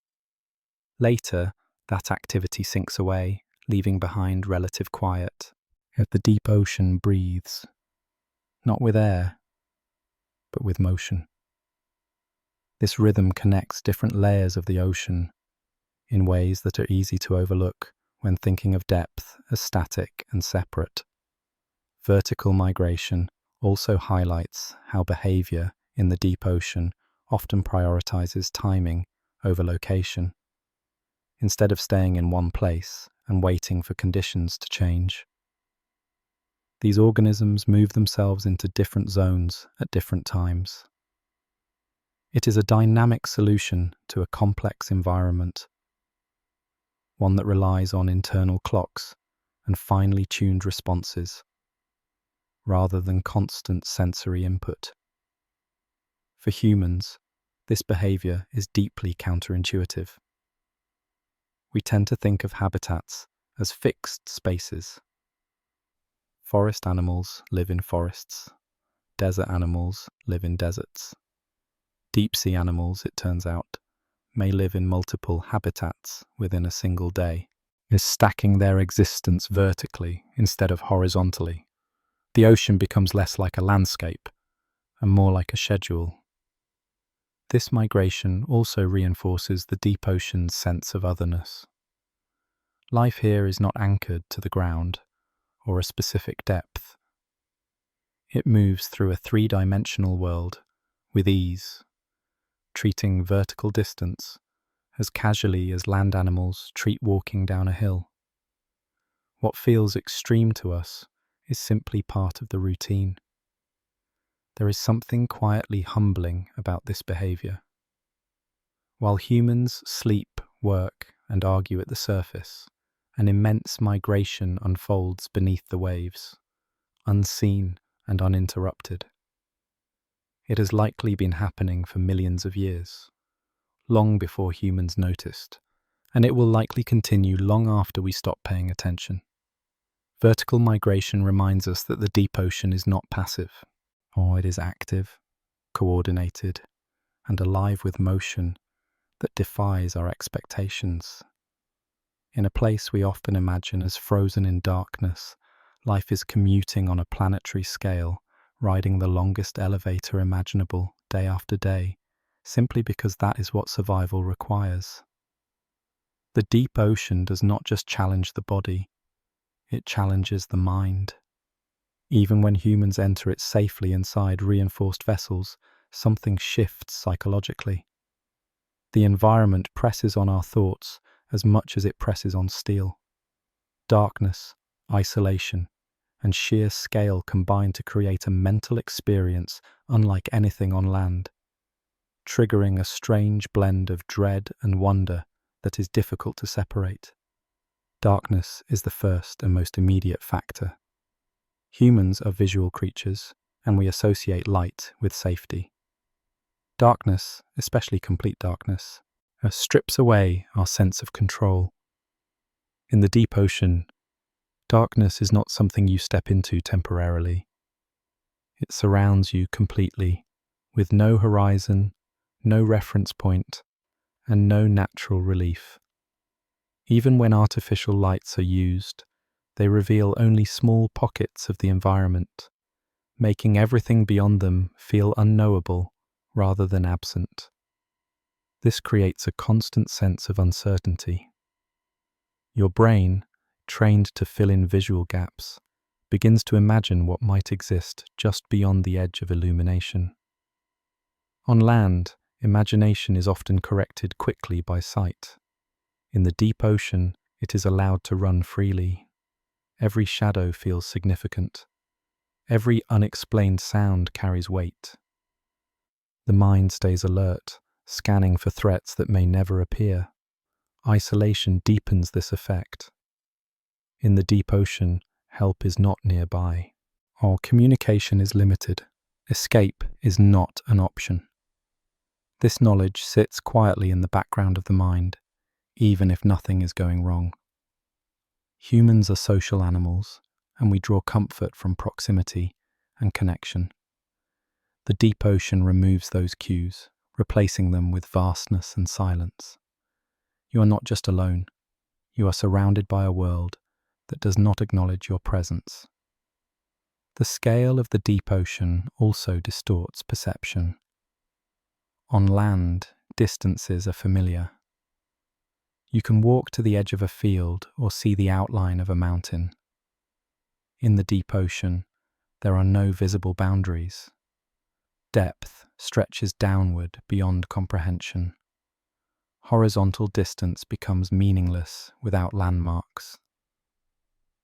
Later, that activity sinks away, leaving behind relative quiet. Yet the deep ocean breathes, not with air, but with motion. This rhythm connects different layers of the ocean in ways that are easy to overlook when thinking of depth as static and separate. Vertical migration also highlights how behavior in the deep ocean often prioritizes timing over location, instead of staying in one place and waiting for conditions to change. These organisms move themselves into different zones at different times. It is a dynamic solution to a complex environment, one that relies on internal clocks and finely tuned responses, rather than constant sensory input. For humans, this behavior is deeply counterintuitive. We tend to think of habitats as fixed spaces. Forest animals live in forests. Desert animals live in deserts. Deep-sea animals, it turns out, may live in multiple habitats within a single day, is stacking their existence vertically instead of horizontally. The ocean becomes less like a landscape and more like a schedule. This migration also reinforces the deep ocean's sense of otherness. Life here is not anchored to the ground or a specific depth. It moves through a three-dimensional world with ease, treating vertical distance as casually as land animals treat walking down a hill. What feels extreme to us is simply part of the routine. There is something quietly humbling about this behavior. While humans sleep, work, and argue at the surface, an immense migration unfolds beneath the waves, unseen and uninterrupted. It has likely been happening for millions of years, long before humans noticed, and it will likely continue long after we stop paying attention. Vertical migration reminds us that the deep ocean is not passive, or it is active, coordinated, and alive with motion that defies our expectations. In a place we often imagine as frozen in darkness, life is commuting on a planetary scale, riding the longest elevator imaginable day after day, simply because that is what survival requires. The deep ocean does not just challenge the body, it challenges the mind. Even when humans enter it safely inside reinforced vessels, something shifts psychologically. The environment presses on our thoughts as much as it presses on steel. Darkness, isolation, and sheer scale combine to create a mental experience unlike anything on land, triggering a strange blend of dread and wonder that is difficult to separate. Darkness is the first and most immediate factor. Humans are visual creatures, and we associate light with safety. Darkness, especially complete darkness, strips away our sense of control. In the deep ocean, darkness is not something you step into temporarily. It surrounds you completely, with no horizon, no reference point, and no natural relief. Even when artificial lights are used, they reveal only small pockets of the environment, making everything beyond them feel unknowable rather than absent. This creates a constant sense of uncertainty. Your brain, trained to fill in visual gaps, begins to imagine what might exist just beyond the edge of illumination. On land, imagination is often corrected quickly by sight. In the deep ocean, it is allowed to run freely. Every shadow feels significant. Every unexplained sound carries weight. The mind stays alert, scanning for threats that may never appear. Isolation deepens this effect. In the deep ocean, help is not nearby, or communication is limited. Escape is not an option. This knowledge sits quietly in the background of the mind, even if nothing is going wrong. Humans are social animals, and we draw comfort from proximity and connection. The deep ocean removes those cues, replacing them with vastness and silence. You are not just alone, you are surrounded by a world that does not acknowledge your presence. The scale of the deep ocean also distorts perception. On land, distances are familiar. You can walk to the edge of a field or see the outline of a mountain. In the deep ocean, there are no visible boundaries. Depth stretches downward beyond comprehension. Horizontal distance becomes meaningless without landmarks.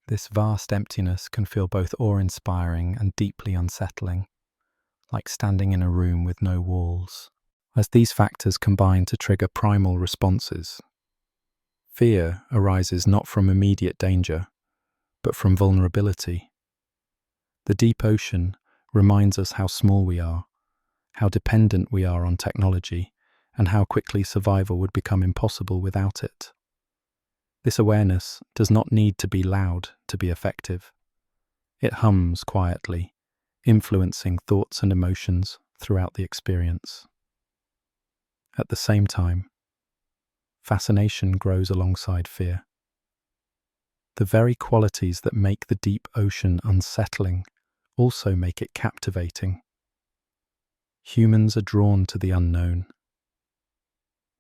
This vast emptiness can feel both awe-inspiring and deeply unsettling, like standing in a room with no walls. As these factors combine to trigger primal responses, fear arises not from immediate danger, but from vulnerability. The deep ocean reminds us how small we are, how dependent we are on technology, and how quickly survival would become impossible without it. This awareness does not need to be loud to be effective. It hums quietly, influencing thoughts and emotions throughout the experience. At the same time, fascination grows alongside fear. The very qualities that make the deep ocean unsettling also make it captivating. Humans are drawn to the unknown.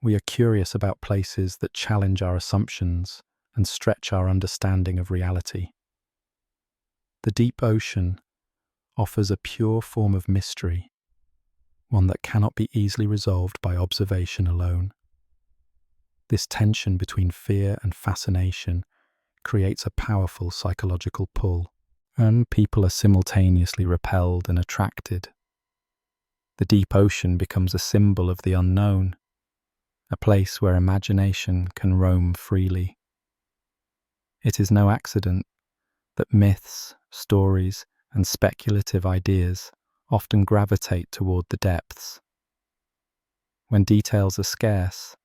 We are curious about places that challenge our assumptions and stretch our understanding of reality. The deep ocean offers a pure form of mystery, one that cannot be easily resolved by observation alone. This tension between fear and fascination creates a powerful psychological pull, and people are simultaneously repelled and attracted. The deep ocean becomes a symbol of the unknown, a place where imagination can roam freely. It is no accident that myths, stories, and speculative ideas often gravitate toward the depths. When details are scarce,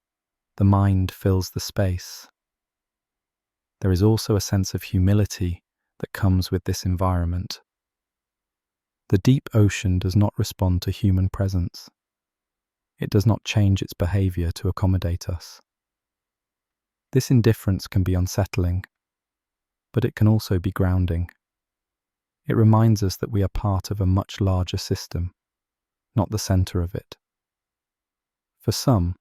the mind fills the space. There is also a sense of humility that comes with this environment. The deep ocean does not respond to human presence. It does not change its behavior to accommodate us. This indifference can be unsettling, but it can also be grounding. It reminds us that we are part of a much larger system, not the center of it. For some,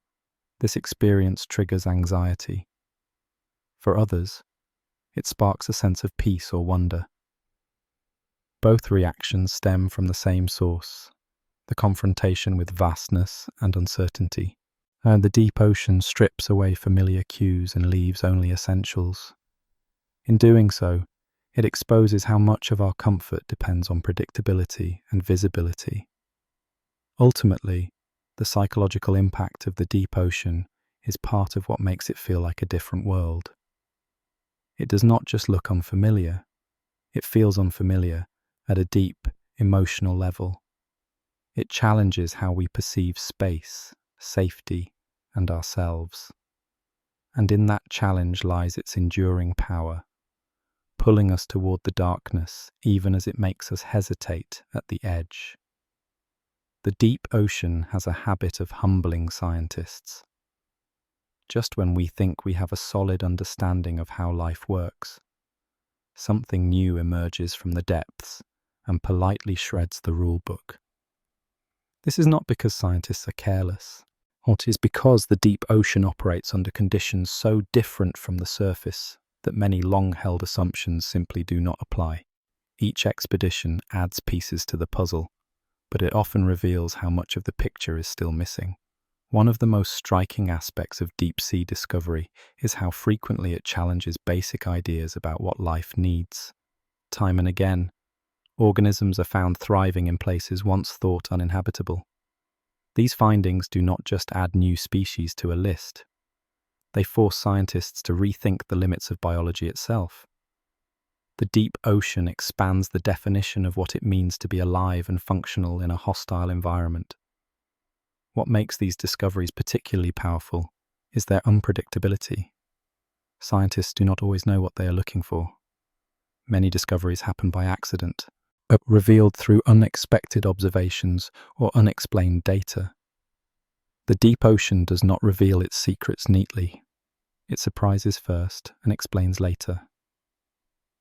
this experience triggers anxiety. For others, it sparks a sense of peace or wonder. Both reactions stem from the same source, the confrontation with vastness and uncertainty. And the deep ocean strips away familiar cues and leaves only essentials. In doing so, it exposes how much of our comfort depends on predictability and visibility. Ultimately, the psychological impact of the deep ocean is part of what makes it feel like a different world. It does not just look unfamiliar, it feels unfamiliar at a deep, emotional level. It challenges how we perceive space, safety, and ourselves. And in that challenge lies its enduring power, pulling us toward the darkness even as it makes us hesitate at the edge. The deep ocean has a habit of humbling scientists. Just when we think we have a solid understanding of how life works, something new emerges from the depths and politely shreds the rule book. This is not because scientists are careless. It is because the deep ocean operates under conditions so different from the surface that many long-held assumptions simply do not apply. Each expedition adds pieces to the puzzle, but it often reveals how much of the picture is still missing. One of the most striking aspects of deep-sea discovery is how frequently it challenges basic ideas about what life needs. Time and again, organisms are found thriving in places once thought uninhabitable. These findings do not just add new species to a list. They force scientists to rethink the limits of biology itself. The deep ocean expands the definition of what it means to be alive and functional in a hostile environment. What makes these discoveries particularly powerful is their unpredictability. Scientists do not always know what they are looking for. Many discoveries happen by accident, are revealed through unexpected observations or unexplained data. The deep ocean does not reveal its secrets neatly. It surprises first and explains later.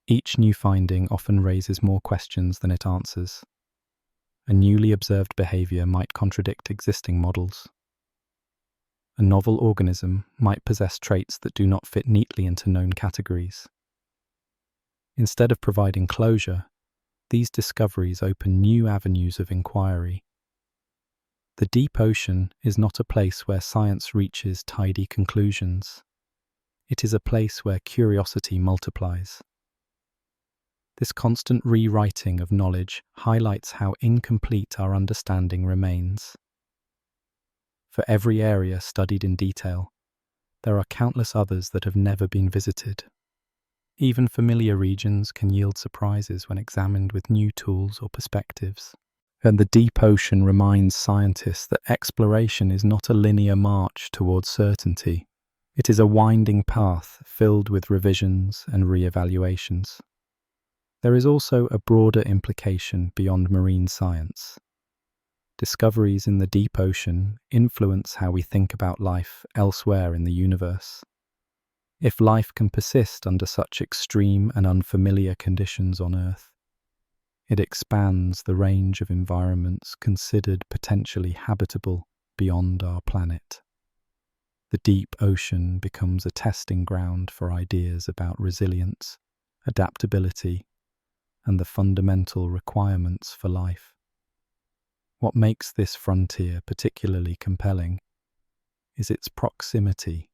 Each new finding often raises more questions than it answers. A newly observed behavior might contradict existing models. A novel organism might possess traits that do not fit neatly into known categories. Instead of providing closure, these discoveries open new avenues of inquiry. The deep ocean is not a place where science reaches tidy conclusions. It is a place where curiosity multiplies. This constant rewriting of knowledge highlights how incomplete our understanding remains. For every area studied in detail, there are countless others that have never been visited. Even familiar regions can yield surprises when examined with new tools or perspectives. And the deep ocean reminds scientists that exploration is not a linear march towards certainty. It is a winding path filled with revisions and re-evaluations. There is also a broader implication beyond marine science. Discoveries in the deep ocean influence how we think about life elsewhere in the universe. If life can persist under such extreme and unfamiliar conditions on Earth, it expands the range of environments considered potentially habitable beyond our planet. The deep ocean becomes a testing ground for ideas about resilience, adaptability, and the fundamental requirements for life. What makes this frontier particularly compelling is its proximity.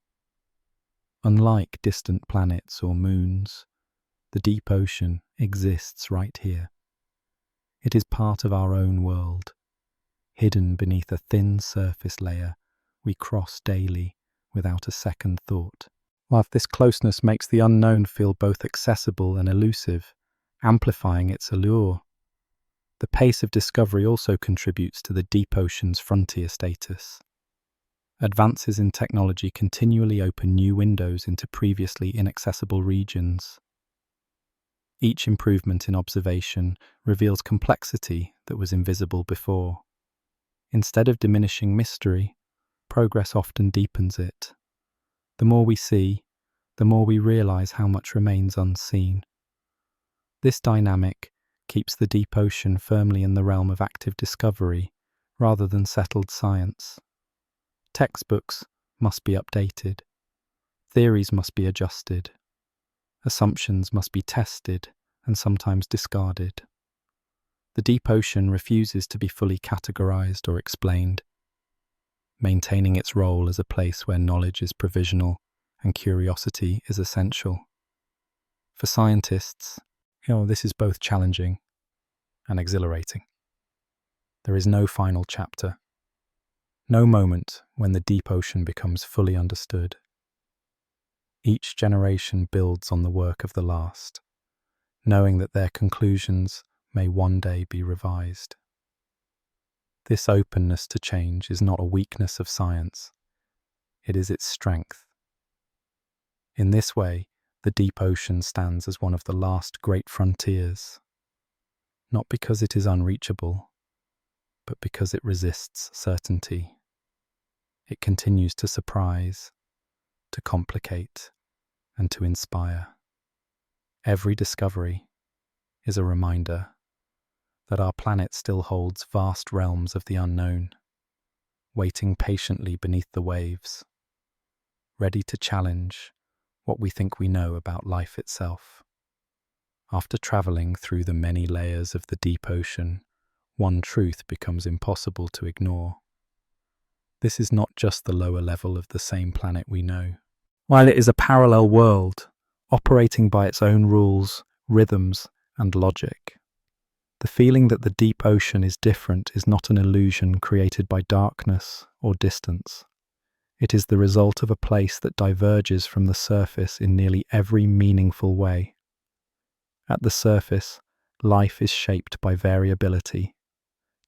Unlike distant planets or moons, the deep ocean exists right here. It is part of our own world, hidden beneath a thin surface layer we cross daily without a second thought. While this closeness makes the unknown feel both accessible and elusive, amplifying its allure, the pace of discovery also contributes to the deep ocean's frontier status. Advances in technology continually open new windows into previously inaccessible regions. Each improvement in observation reveals complexity that was invisible before. Instead of diminishing mystery, progress often deepens it. The more we see, the more we realize how much remains unseen. This dynamic keeps the deep ocean firmly in the realm of active discovery rather than settled science. Textbooks must be updated. Theories must be adjusted. Assumptions must be tested and sometimes discarded. The deep ocean refuses to be fully categorized or explained, maintaining its role as a place where knowledge is provisional and curiosity is essential. For scientists, this is both challenging and exhilarating. There is no final chapter, no moment when the deep ocean becomes fully understood. Each generation builds on the work of the last, knowing that their conclusions may one day be revised. This openness to change is not a weakness of science, it is its strength. In this way, the deep ocean stands as one of the last great frontiers, not because it is unreachable, but because it resists certainty. It continues to surprise, to complicate, and to inspire. Every discovery is a reminder that our planet still holds vast realms of the unknown, waiting patiently beneath the waves, ready to challenge what we think we know about life itself. After traveling through the many layers of the deep ocean, one truth becomes impossible to ignore. This is not just the lower level of the same planet we know. While it is a parallel world, operating by its own rules, rhythms, and logic, the feeling that the deep ocean is different is not an illusion created by darkness or distance. It is the result of a place that diverges from the surface in nearly every meaningful way. At the surface, life is shaped by variability.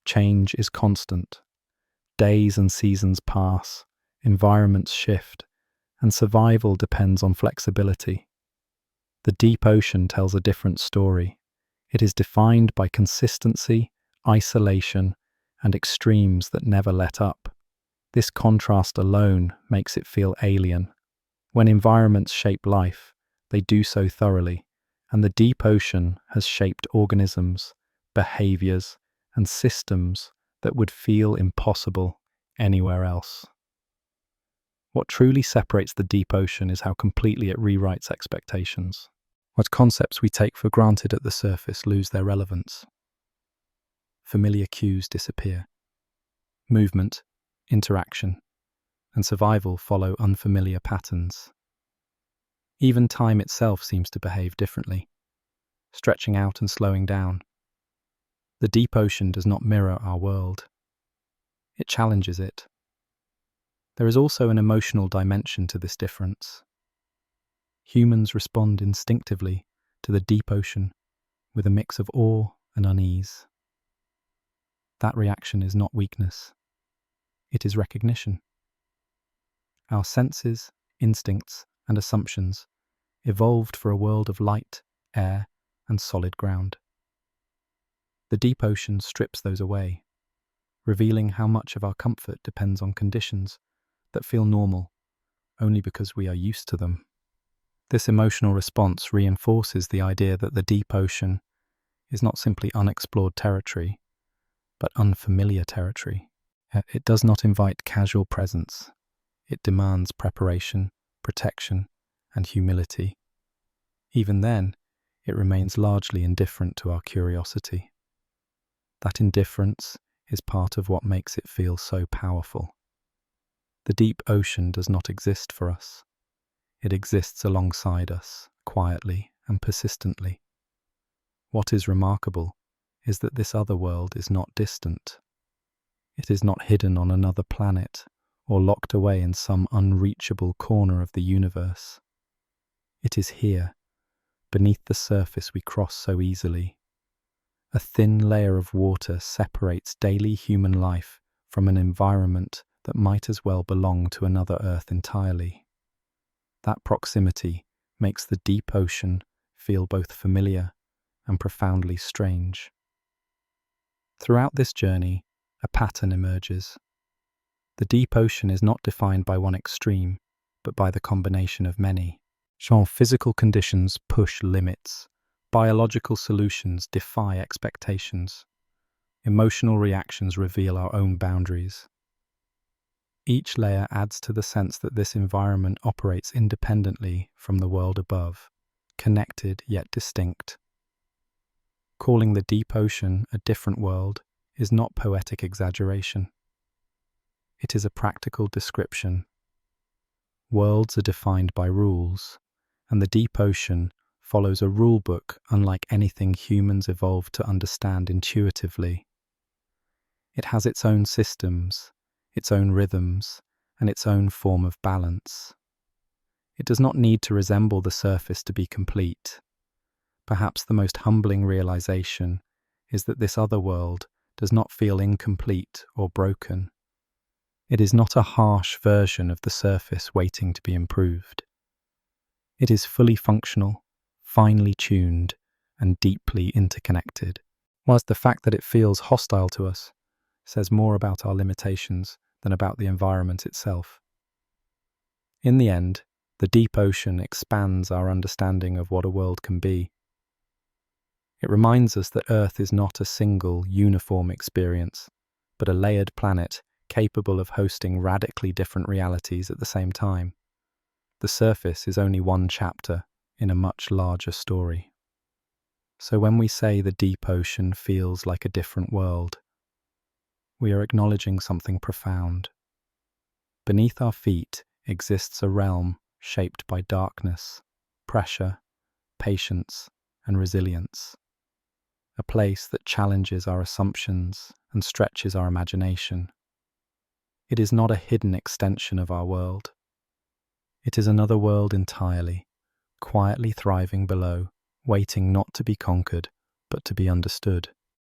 Change is constant. Days and seasons pass, environments shift, and survival depends on flexibility. The deep ocean tells a different story. It is defined by consistency, isolation, and extremes that never let up. This contrast alone makes it feel alien. When environments shape life, they do so thoroughly, and the deep ocean has shaped organisms, behaviors, and systems that would feel impossible anywhere else. What truly separates the deep ocean is how completely it rewrites expectations. What concepts we take for granted at the surface lose their relevance. Familiar cues disappear. Movement, interaction, and survival follow unfamiliar patterns. Even time itself seems to behave differently, stretching out and slowing down. The deep ocean does not mirror our world. It challenges it. There is also an emotional dimension to this difference. Humans respond instinctively to the deep ocean with a mix of awe and unease. That reaction is not weakness. It is recognition. Our senses, instincts, and assumptions evolved for a world of light, air, and solid ground. The deep ocean strips those away, revealing how much of our comfort depends on conditions that feel normal only because we are used to them. This emotional response reinforces the idea that the deep ocean is not simply unexplored territory, but unfamiliar territory. It does not invite casual presence. It demands preparation, protection, and humility. Even then, it remains largely indifferent to our curiosity. That indifference is part of what makes it feel so powerful. The deep ocean does not exist for us. It exists alongside us, quietly and persistently. What is remarkable is that this other world is not distant. It is not hidden on another planet or locked away in some unreachable corner of the universe. It is here, beneath the surface we cross so easily. A thin layer of water separates daily human life from an environment that might as well belong to another Earth entirely. That proximity makes the deep ocean feel both familiar and profoundly strange. Throughout this journey, a pattern emerges. The deep ocean is not defined by one extreme, but by the combination of many. Physical conditions push limits. Biological solutions defy expectations. Emotional reactions reveal our own boundaries. Each layer adds to the sense that this environment operates independently from the world above, connected yet distinct. Calling the deep ocean a different world is not poetic exaggeration. It is a practical description. Worlds are defined by rules, and the deep ocean follows a rule book unlike anything humans evolved to understand intuitively. It has its own systems, its own rhythms, and its own form of balance. It does not need to resemble the surface to be complete. Perhaps the most humbling realization is that this other world does not feel incomplete or broken. It is not a harsh version of the surface waiting to be improved. It is fully functional, finely tuned, and deeply interconnected. Whilst the fact that it feels hostile to us says more about our limitations than about the environment itself. In the end, the deep ocean expands our understanding of what a world can be. It reminds us that Earth is not a single, uniform experience, but a layered planet capable of hosting radically different realities at the same time. The surface is only one chapter in a much larger story. So when we say the deep ocean feels like a different world, we are acknowledging something profound. Beneath our feet exists a realm shaped by darkness, pressure, patience, and resilience. A place that challenges our assumptions and stretches our imagination. It is not a hidden extension of our world. It is another world entirely, quietly thriving below, waiting not to be conquered, but to be understood.